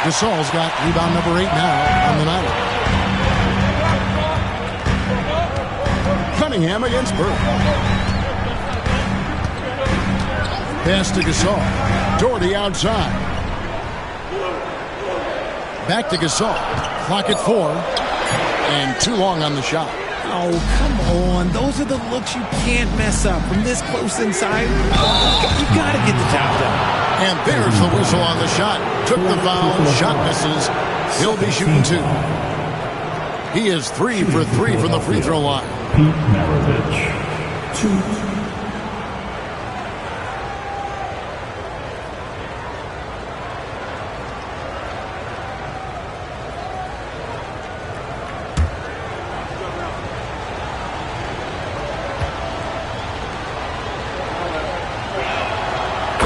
Gasol's got rebound number 8 now on the night. Cunningham against Bird. Pass to Gasol. Doherty outside. Back to Gasol. Clock at 4. And too long on the shot. Oh, come on. Those are the looks you can't mess up. From this close inside, you got to get the job done. And there's the whistle on the shot. Took the foul. Shot misses. He'll be shooting 2. He is 3 for 3 from the free throw line. Pete Maravich, 2.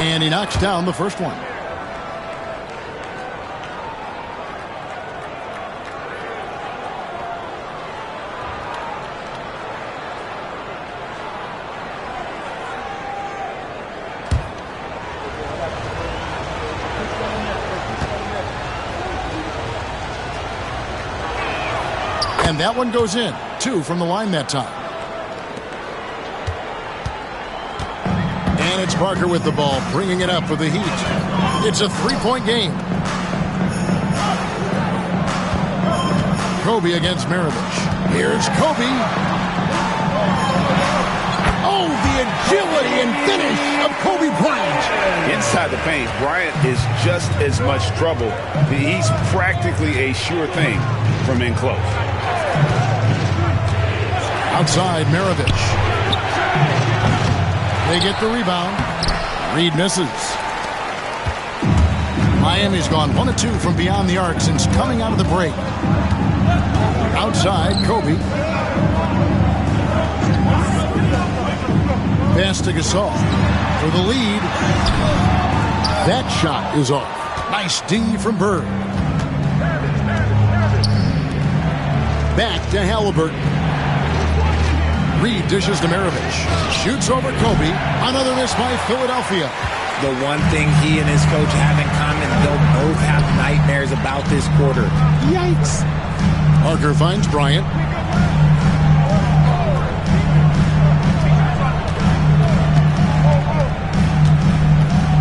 And he knocks down the first one. And that one goes in. 2 from the line that time. And it's Parker with the ball, bringing it up for the Heat. It's a 3-point game. Kobe against Maravich. Here's Kobe. Oh, the agility and finish of Kobe Bryant. Inside the paint, Bryant is just as much trouble. He's practically a sure thing from in close. Outside, Maravich. They get the rebound. Reed misses. Miami's gone 1 of 2 from beyond the arc since coming out of the break. Outside, Kobe. Pass to Gasol for the lead. That shot is off. Nice D from Bird. Back to Halliburton. Reed dishes to Maravich. Shoots over Kobe. Another miss by Philadelphia. The one thing he and his coach have in common, they'll both have nightmares about this quarter. Yikes. Parker finds Bryant.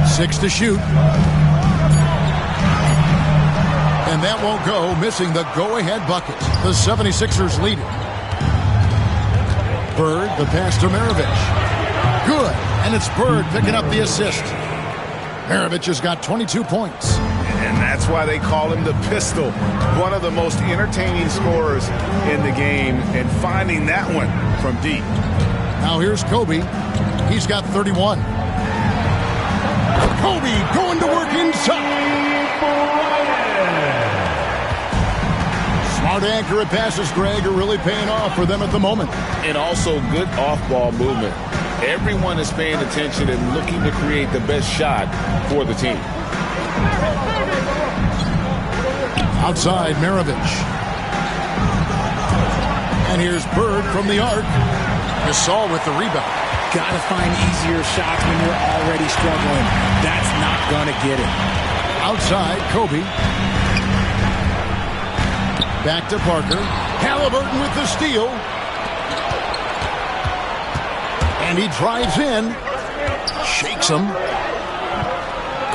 Six to shoot. And that won't go, missing the go-ahead bucket. The 76ers lead it. Bird, the pass to Maravich. Good. And it's Bird picking up the assist. Maravich has got 22 points. And that's why they call him the pistol. One of the most entertaining scorers in the game. And finding that one from deep. Now here's Kobe. He's got 31. Kobe going to work inside. Smart accurate passes, Greg, are really paying off for them at the moment. And also good off-ball movement. Everyone is paying attention and looking to create the best shot for the team. Outside, Maravich. And here's Bird from the arc. Gasol with the rebound. Got to find easier shots when you're already struggling. That's not going to get it. Outside, Kobe. Back to Parker. Halliburton with the steal. And he drives in. Shakes him.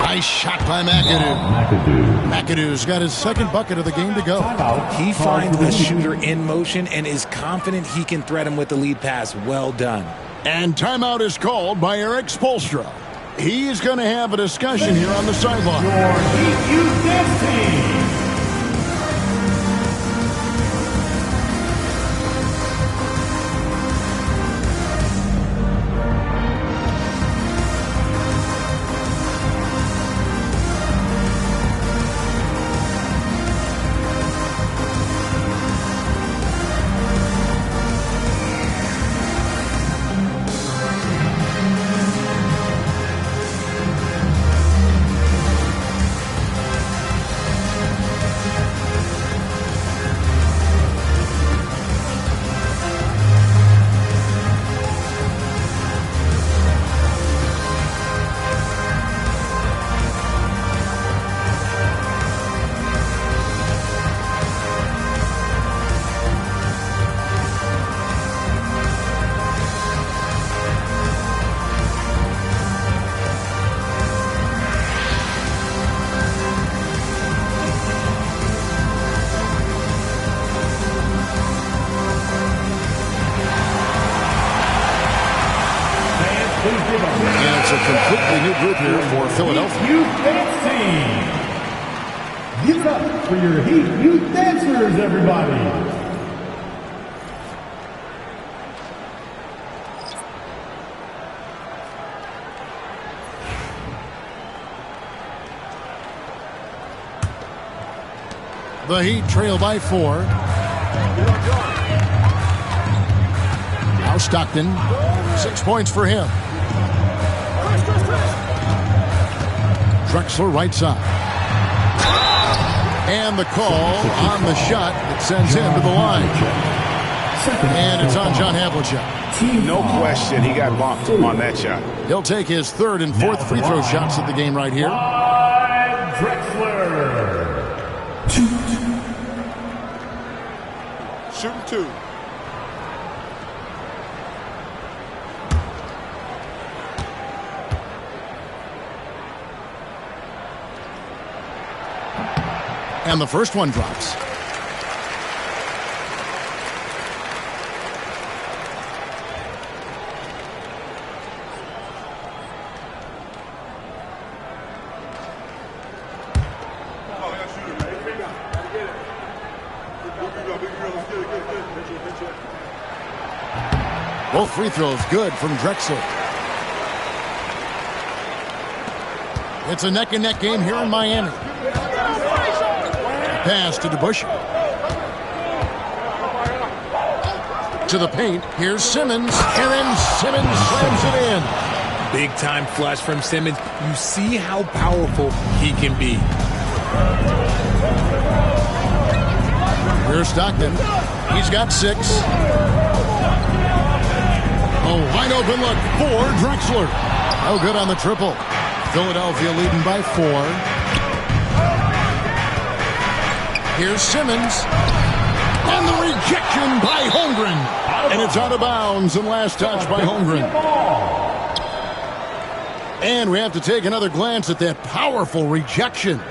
Nice shot by McAdoo. McAdoo's got his second bucket of the game to go. He finds a shooter in motion and is confident he can thread him with the lead pass. Well done. And timeout is called by Eric Spoelstra. He's going to have a discussion here on the sideline. Your Heat Youth Dance Team. And it's a completely new group here for Philadelphia. Youth Dance Team. Give it up for your Heat Youth Dancers, everybody. The Heat trail by 4. Now Stockton. 6 points for him. Drexler right side. And the call on the shot that sends him to the line. And it's on John Havlicek. No question, he got bumped on that shot. He'll take his third and fourth free throw shots of the game right here. Drexler. Shooting 2. And the first one drops. Both free throws good from Drexler. It's a neck-and-neck game here in Miami. Pass to DeBusschere. To the paint. Here's Simmons. And then Simmons slams it in. Big-time flush from Simmons. You see how powerful he can be. Here's Stockton. He's got 6. A wide open look for Drexler. No good on the triple. Philadelphia leading by 4. Here's Simmons. And the rejection by Holmgren. And it's out of bounds and last touch by Holmgren. And we have to take another glance at that powerful rejection.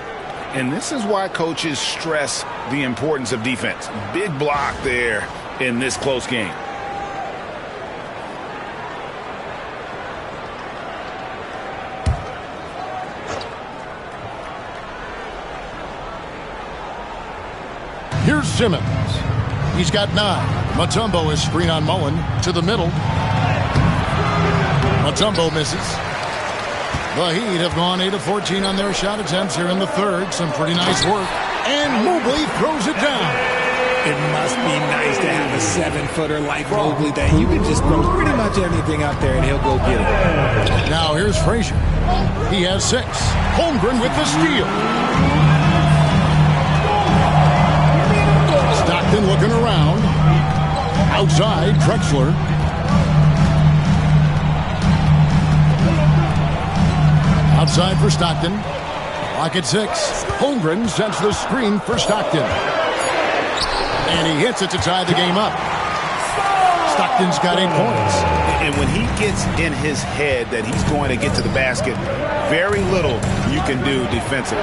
And this is why coaches stress the importance of defense. Big block there in this close game. Here's Simmons. He's got 9. Mutombo is screen on Mullen to the middle. Mutombo misses. The Heat have gone 8 of 14 on their shot attempts here in the third. Some pretty nice work. And Mobley throws it down. It must be nice to have a 7-footer like Mobley that you can just throw pretty much anything out there and he'll go get it. Now here's Frazier. He has 6. Holmgren with the steal. Stockton looking around. Outside, Drexler. Outside for Stockton. Lock at 6. Holmgren sends the screen for Stockton. And he hits it to tie the game up. Stockton's got 8 points. And when he gets in his head that he's going to get to the basket, very little you can do defensively.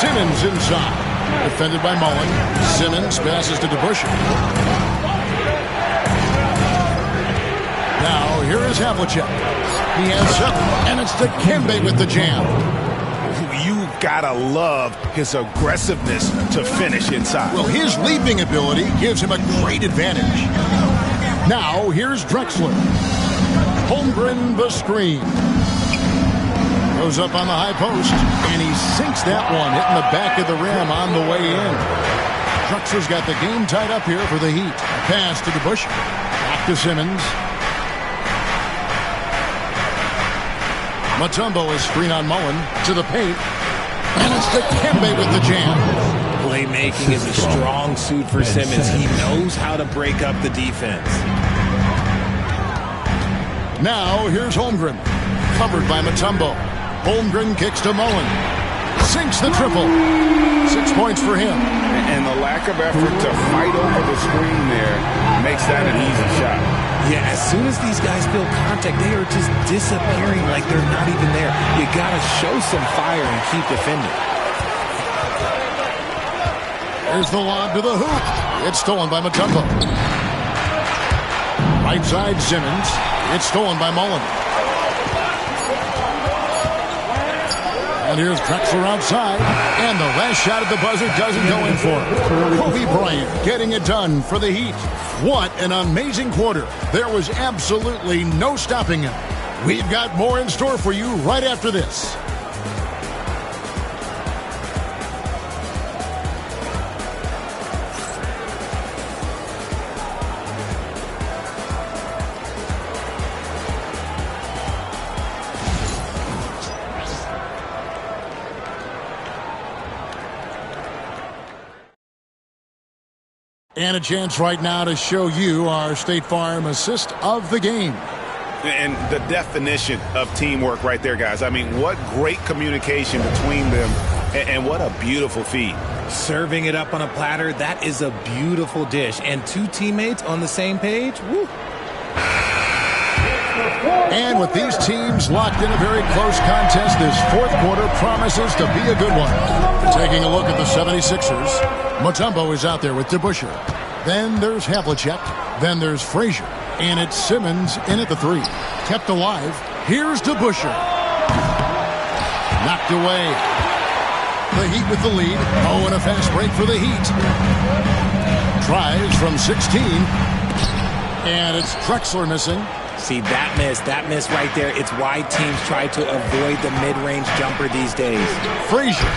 Simmons inside. Defended by Mullen. Simmons passes to DeBusschere. Now, here is Havlicek. He has 7, and it's Dikembe with the jam. You gotta love his aggressiveness to finish inside. Well, his leaping ability gives him a great advantage. Now, here's Drexler. Holmgren the screen. Goes up on the high post, and he sinks that one, hitting the back of the rim on the way in. Drexler's got the game tied up here for the Heat. A pass to DeBusschere. Back to Simmons. Mutombo is screen on Mullen to the paint. And it's Dikembe with the jam. Playmaking is a strong suit for Simmons. He knows how to break up the defense. Now here's Holmgren. Covered by Mutombo. Holmgren kicks to Mullen. Sinks the triple. 6 points for him. And the lack of effort to fight over the screen there makes that an easy shot. Yeah, as soon as these guys feel contact, they are just disappearing like they're not even there. You got to show some fire and keep defending. There's the lob to the hoop. It's stolen by Mutombo. Right side, Simmons. It's stolen by Mullen. And here's Drexler outside. And the last shot at the buzzer doesn't go in for it. Kobe Bryant getting it done for the Heat. What an amazing quarter. There was absolutely no stopping him. We've got more in store for you right after this. And a chance right now to show you our State Farm assist of the game. And the definition of teamwork right there, guys. I mean, what great communication between them, and what a beautiful feed. Serving it up on a platter, that is a beautiful dish. And 2 teammates on the same page, woo. And with these teams locked in a very close contest, this fourth quarter promises to be a good one. Taking a look at the 76ers, Mutombo is out there with DeBusschere. Then there's Havlicek. Then there's Frazier. And it's Simmons in at the 3. Kept alive. Here's DeBusschere. Knocked away. The Heat with the lead. Oh, and a fast break for the Heat. Tries from 16. And it's Drexler missing. See, that miss right there. It's why teams try to avoid the mid-range jumper these days. Frazier.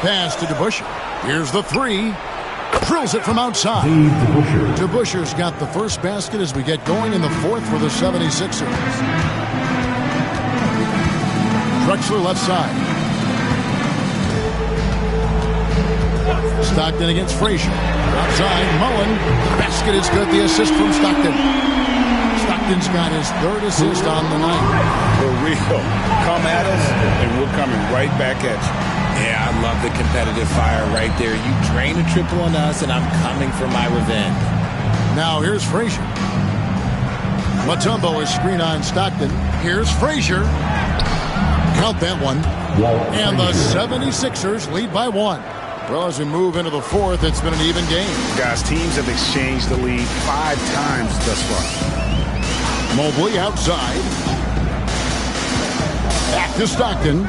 Pass to DeBusschere. Here's the three. Drills it from outside. DeBusschere's got the first basket as we get going in the fourth for the 76ers. Drexler left side. Stockton against Frazier. Outside, Mullen. Basket is good. The assist from Stockton. Stockton's got his third assist on the night. For real. Come at us, and we're coming right back at you. Yeah, I love the competitive fire right there. You drain a triple on us, and I'm coming for my revenge. Now here's Frazier. Mutombo is screen on Stockton. Here's Frazier. Count that one. And the 76ers lead by 1. Well, as we move into the fourth, it's been an even game. Guys, teams have exchanged the lead 5 times thus far. Mobley outside. Back to Stockton.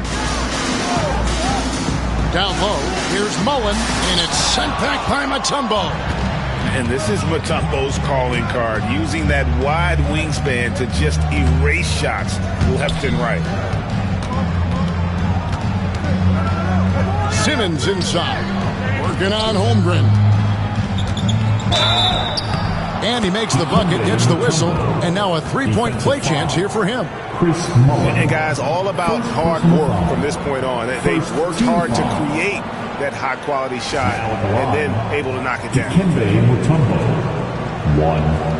Down low. Here's Mullen, and it's sent back by Mutombo. And this is Mutombo's calling card, using that wide wingspan to just erase shots left and right. Simmons inside. Working on Holmgren. And he makes the bucket, gets the whistle, and now a three-point play chance here for him. And guys, all about hard work from this point on. They've worked hard to create that high-quality shot and then able to knock it down. Mutombo, 1.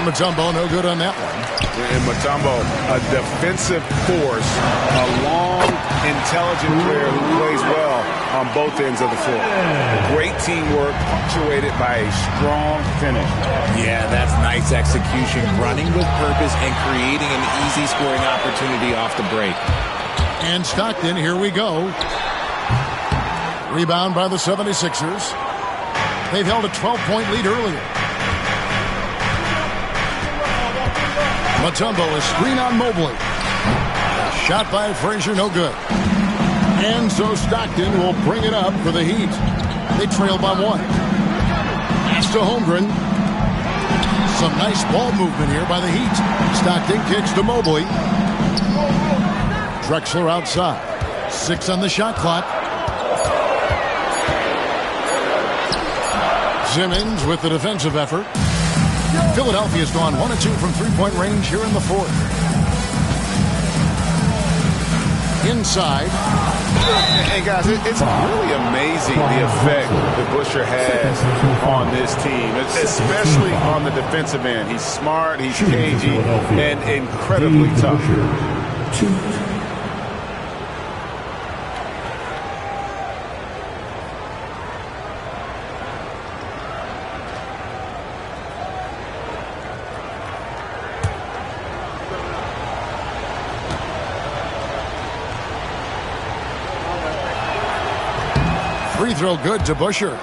Mutombo no good on that one. And Mutombo, a defensive force, a long, intelligent player who plays well on both ends of the floor. Great teamwork, punctuated by a strong finish. Yeah, that's nice execution, running with purpose and creating an easy scoring opportunity off the break. And Stockton, here we go. Rebound by the 76ers. They've held a 12-point lead earlier. Mutombo is screen on Mobley. Shot by Frazier, no good. And so Stockton will bring it up for the Heat. They trail by 1. Pass to Holmgren. Some nice ball movement here by the Heat. Stockton kicks to Mobley. Drexler outside. 6 on the shot clock. Simmons with the defensive effort. Philadelphia's gone 1 of 2 from three-point range here in the fourth. Inside. Hey, guys, it's really amazing the effect that DeBusschere has on this team, especially on the defensive end. He's smart, he's cagey, and incredibly tough. Free throw good to DeBusschere.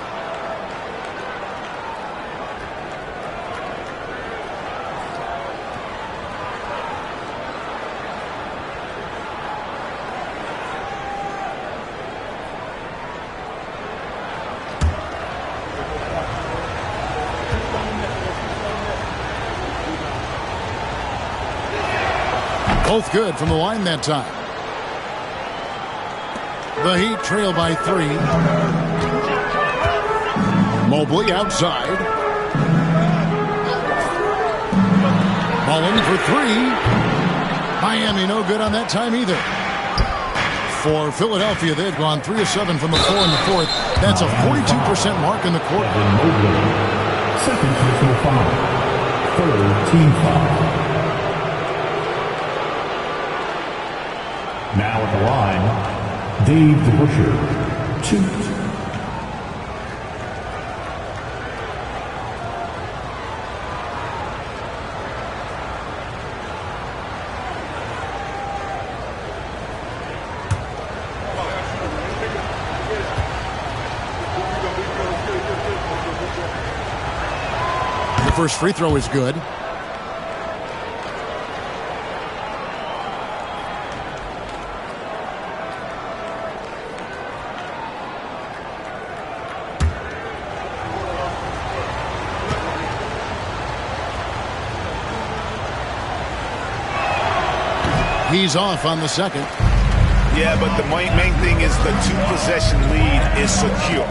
Both good from the line that time. The Heat trail by 3. Mobley outside. Mullen for 3. Miami no good on that time either. For Philadelphia, they've gone 3 of 7 from the floor in the fourth. That's a 42% mark in the quarter. Second personal foul. Third team foul. Now at the line, Dave DeBusschere, 2. first free throw is good. He's off on the second. Yeah, but the main thing is the two-possession lead is secure.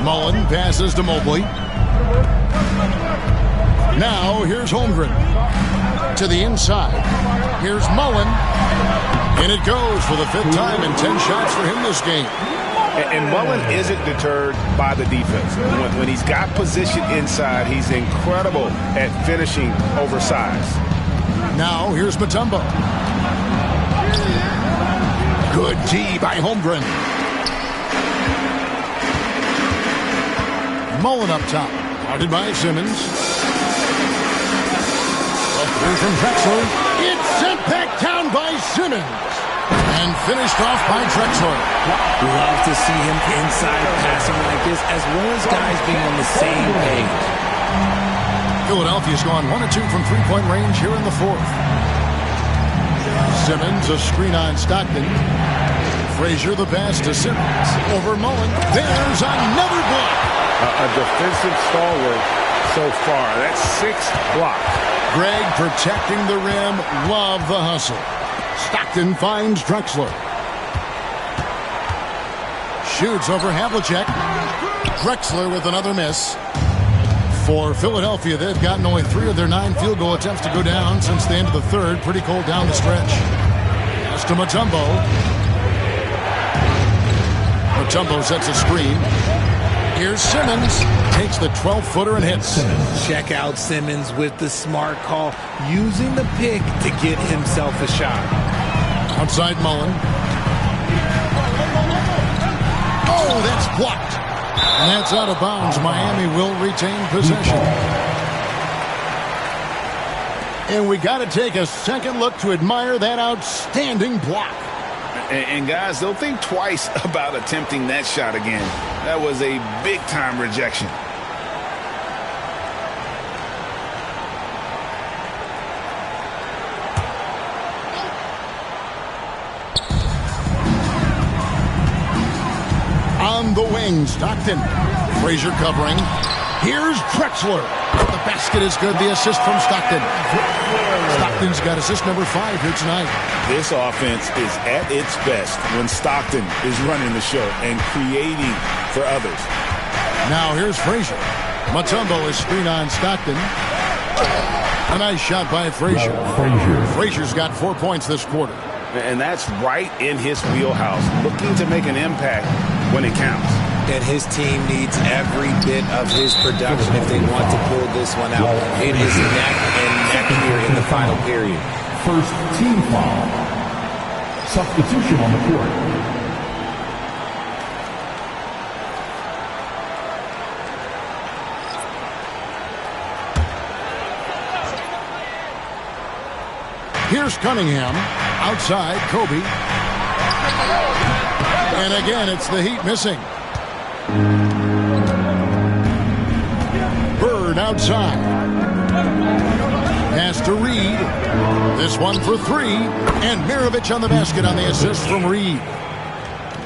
Mullen passes to Mobley. Now here's Holmgren to the inside. Here's Mullen. And it goes for the fifth time in 10 shots for him this game. And Mullen isn't deterred by the defense. When he's got position inside, he's incredible at finishing over size. Now here's Mutombo. Good D by Holmgren. Mullen up top. Guarded by Simmons. A three from Drexler. It's sent back down by Simmons. And finished off by Drexler. Love to see him inside passing like this, as well as guys being on the same page. Philadelphia's gone 1 of 2 from three-point range here in the fourth. Simmons, a screen on Stockton. Frazier the pass to Simmons. Over Mullen. There's another block. A defensive stalwart so far. That's 6 blocks. Greg protecting the rim. Love the hustle. Stockton finds Drexler. Shoots over Havlicek. Drexler with another miss. For Philadelphia, they've gotten only 3 of their 9 field goal attempts to go down since the end of the third. Pretty cold down the stretch. Pass to Mutombo. Mutombo sets a screen. Here's Simmons. Takes the 12-footer and hits. Check out Simmons with the smart call, using the pick to get himself a shot. Outside Mullen. Oh, that's blocked. And that's out of bounds. Miami will retain possession. And we got to take a second look to admire that outstanding block. And guys, they'll think twice about attempting that shot again. That was a big-time rejection. On the wing, Stockton. Frazier covering. Here's Drexler. The basket is good. The assist from Stockton. Stockton's got assist number 5 here tonight. This offense is at its best when Stockton is running the show and creating for others. Now here's Frazier. Mutombo is screen on Stockton. A nice shot by Frazier. Frazier's got 4 points this quarter. And that's right in his wheelhouse, looking to make an impact when it counts. And his team needs every bit of his production if they want to pull this one out. It is neck and neck here in the final period. First team foul. Substitution on the court. Here's Cunningham. Outside, Kobe. And again, it's the Heat missing. Bird outside. Pass to Reed. This one for 3. And Mirovic on the basket on the assist from Reed.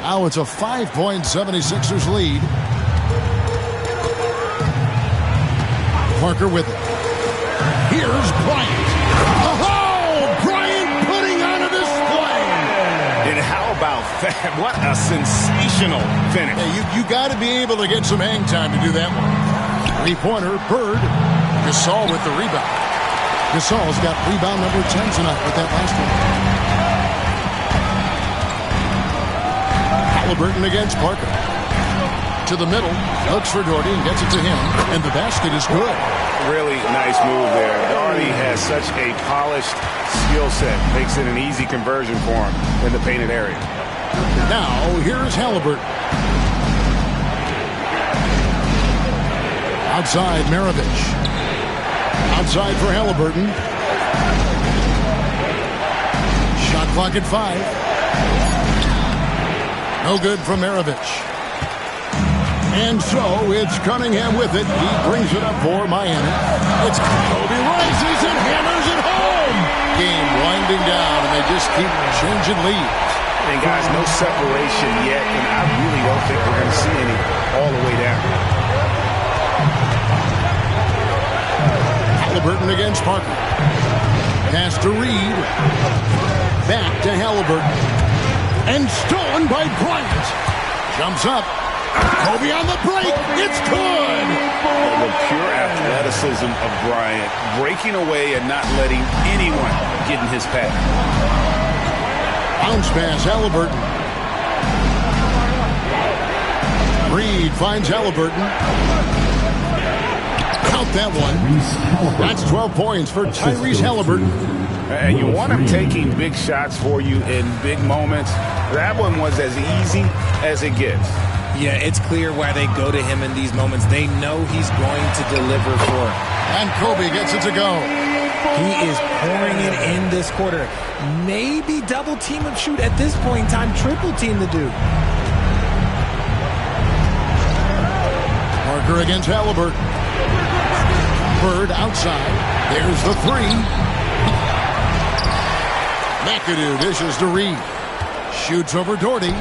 Now it's a 5-point 76ers lead. Parker with it. Here's Bryant. About that. What a sensational finish. Hey, you got to be able to get some hang time to do that one. 3-pointer, Bird. Gasol with the rebound. Gasol's got rebound number 10 tonight with that last one. Halliburton against Parker. To the middle. Looks for Doherty and gets it to him. And the basket is good. Really nice move there. Doherty has such a polished skill set. Makes it an easy conversion for him in the painted area. Now, here's Halliburton. Outside, Mirovic. Outside for Halliburton. Shot clock at 5. No good from Mirovic. And so it's Cunningham with it. He brings it up for Miami. It's Kobe rises and hammers it home. Game winding down, and they just keep changing leads. And guys, no separation yet, and I really don't think we're going to see any all the way down. Halliburton against Parker. Pass to Reed. Back to Halliburton. And stolen by Bryant. Jumps up. Kobe on the break. It's good. The pure athleticism of Bryant, breaking away and not letting anyone get in his path. Bounce pass, Halliburton. Reed finds Halliburton. Count that one. That's 12 points for Tyrese Halliburton. And you want him taking big shots for you in big moments. That one was as easy as it gets. Yeah, it's clear why they go to him in these moments. They know he's going to deliver for them. And Kobe gets it to go. He is pouring it in this quarter. Maybe double team him shoot at this point in time. Triple team the dude. Parker against Halliburton. Bird outside. There's the three. McAdoo dishes to Reed. Shoots over Doherty.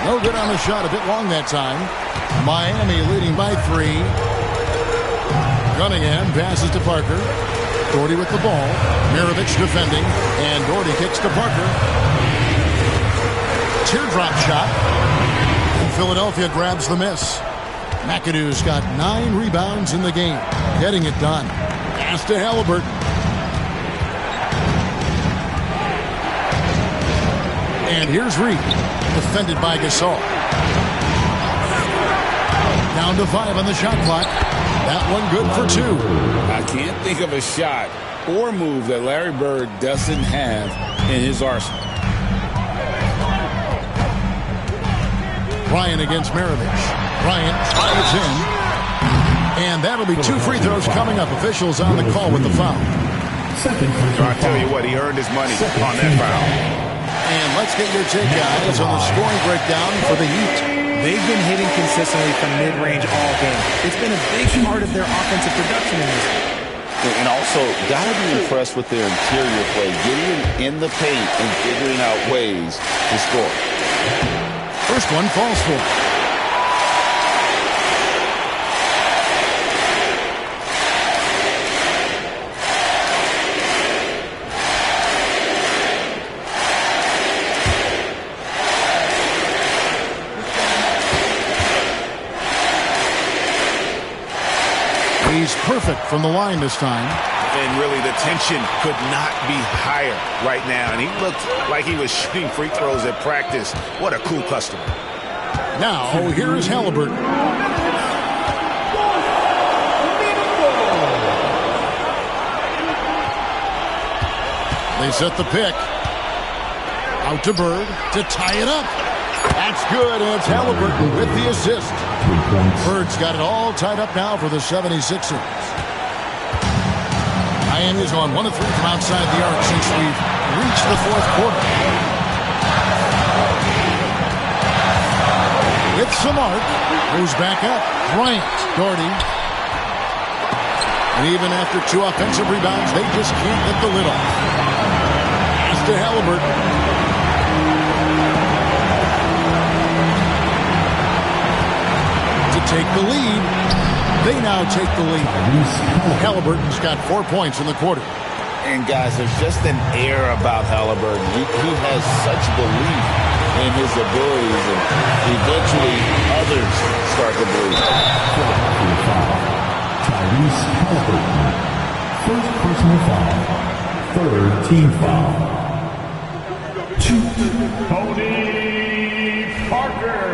No good on the shot. A bit long that time. Miami leading by 3. Cunningham passes to Parker. Doherty with the ball. Maravich defending. And Doherty kicks to Parker. Teardrop shot. And Philadelphia grabs the miss. McAdoo's got 9 rebounds in the game. Getting it done. Pass to Halliburton. And here's Reed. Defended by Gasol. Down to 5 on the shot clock. That one good for 2. I can't think of a shot or move that Larry Bird doesn't have in his arsenal. Bryant against Maravich. Bryant drives in. And that'll be 2 free throws coming up. Officials on the call with the foul. So I tell you what, he earned his money on that foul. And let's get your take, guys, on the scoring breakdown for the Heat. They've been hitting consistently from mid-range all game. It's been a big part of their offensive production in this game. And also, got to be impressed with their interior play, getting in the paint and figuring out ways to score. First one falls for. He's perfect from the line this time. And really, the tension could not be higher right now. And he looked like he was shooting free throws at practice. What a cool customer. Now, here is Halliburton. They set the pick. Out to Bird to tie it up. That's good, and it's Halliburton with the assist. Bird's got it all tied up now for the 76ers. Miami's gone 1 of 3 from outside the arc since we've reached the 4th quarter. With some arc, goes back up. Bryant, Doherty. And even after 2 offensive rebounds, they just can't get the lid off. Pass to Halliburton. Take the lead. They now take the lead. Halliburton's got 4 points in the quarter. And guys, there's just an air about Halliburton. He has such belief in his abilities, and eventually others start to believe. Tyrese Halliburton. First personal foul. Third team foul. 2. Tony Parker.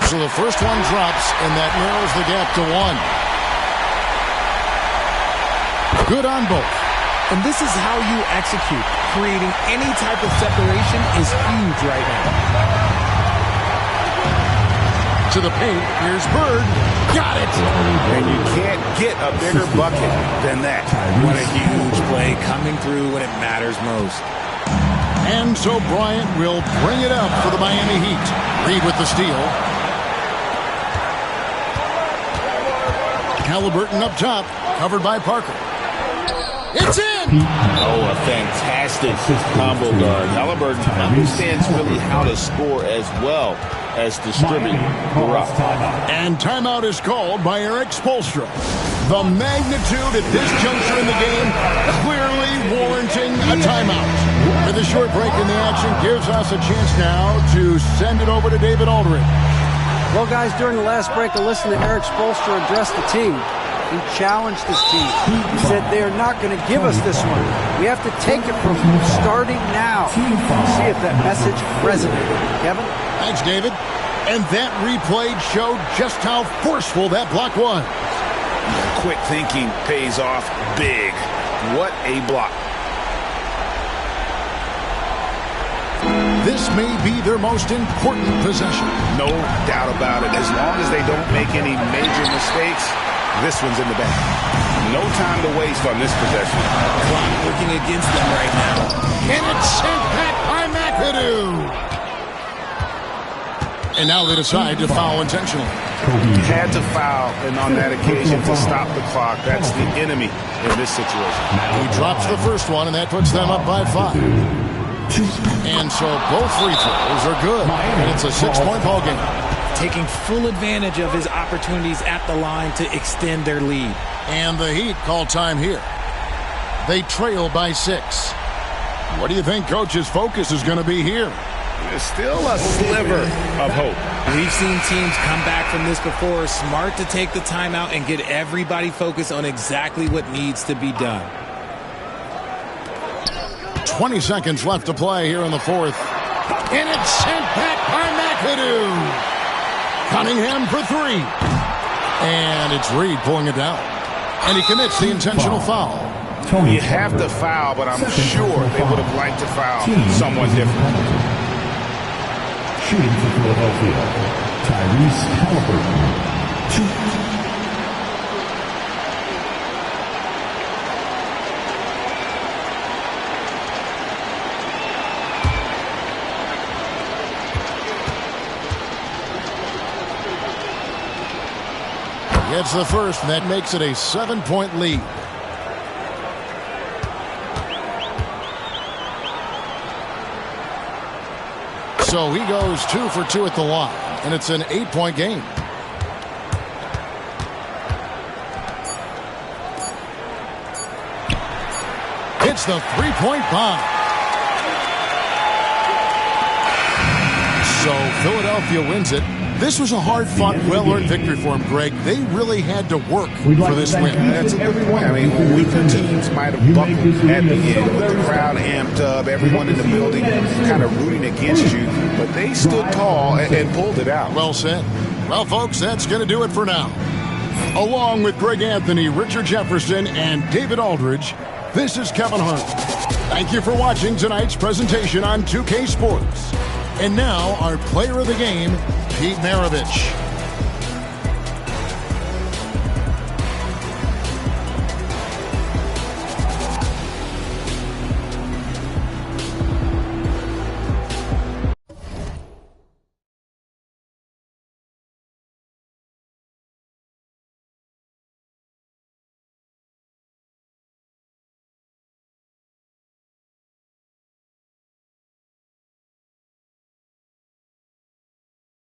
So the first one drops, and that narrows the gap to 1. Good on both. And this is how you execute. Creating any type of separation is huge right now. To the paint, here's Bird. Got it! And you can't get a bigger bucket than that. What a huge play coming through when it matters most. And so Bryant will bring it up for the Miami Heat. Reed with the steal. Halliburton up top, covered by Parker. It's in! Oh, a fantastic combo guard. Halliburton understands really how to score as well as distribute the rock. And timeout is called by Eric Spoelstra. The magnitude at this juncture in the game clearly warranting a timeout. With a short break in the action gives us a chance now to send it over to David Aldridge. Well, guys, during the last break, I listened to Eric Spoelstra address the team. He challenged his team. He said they are not going to give us this one. We have to take it from starting now. See if that message resonated. Kevin? Thanks, David. And that replay showed just how forceful that block was. Quick thinking pays off big. What a block. This may be their most important possession. No doubt about it. As long as they don't make any major mistakes, this one's in the bag. No time to waste on this possession. Clock working against them right now. And it's sent back by McAdoo. And now they decide to foul intentionally. Had to foul, and on that occasion to stop the clock. That's the enemy in this situation. He drops the first one, and that puts them up by 5. And so both free throws are good. And it's a 6-point ball game. Taking full advantage of his opportunities at the line to extend their lead. And the Heat call time here. They trail by 6. What do you think Coach's focus is going to be here? There's still a sliver of hope. We've seen teams come back from this before. Smart to take the timeout and get everybody focused on exactly what needs to be done. 20 seconds left to play here in the fourth. And it's sent back by McAdoo. Cunningham for 3. And it's Reed pulling it down. And he commits the intentional foul. You have to foul, but I'm sure they would have liked to foul someone different. Shooting for Philadelphia, Tyrese Halliburton, 2. Gets the first, and that makes it a 7-point lead. So he goes 2 for 2 at the line, and it's an 8-point game. It's the 3-point bomb. So Philadelphia wins it. This was a hard-fought, well-earned victory for him, Greg. They really had to work for this win. That's a good point. I mean, weaker teams might have buckled at the end with the crowd amped up, everyone in the building kind of rooting against you, but they stood tall and pulled it out. Well said. Well, folks, that's going to do it for now. Along with Greg Anthony, Richard Jefferson, and David Aldridge, this is Kevin Hart. Thank you for watching tonight's presentation on 2K Sports. And now, our player of the game, Pete Maravich.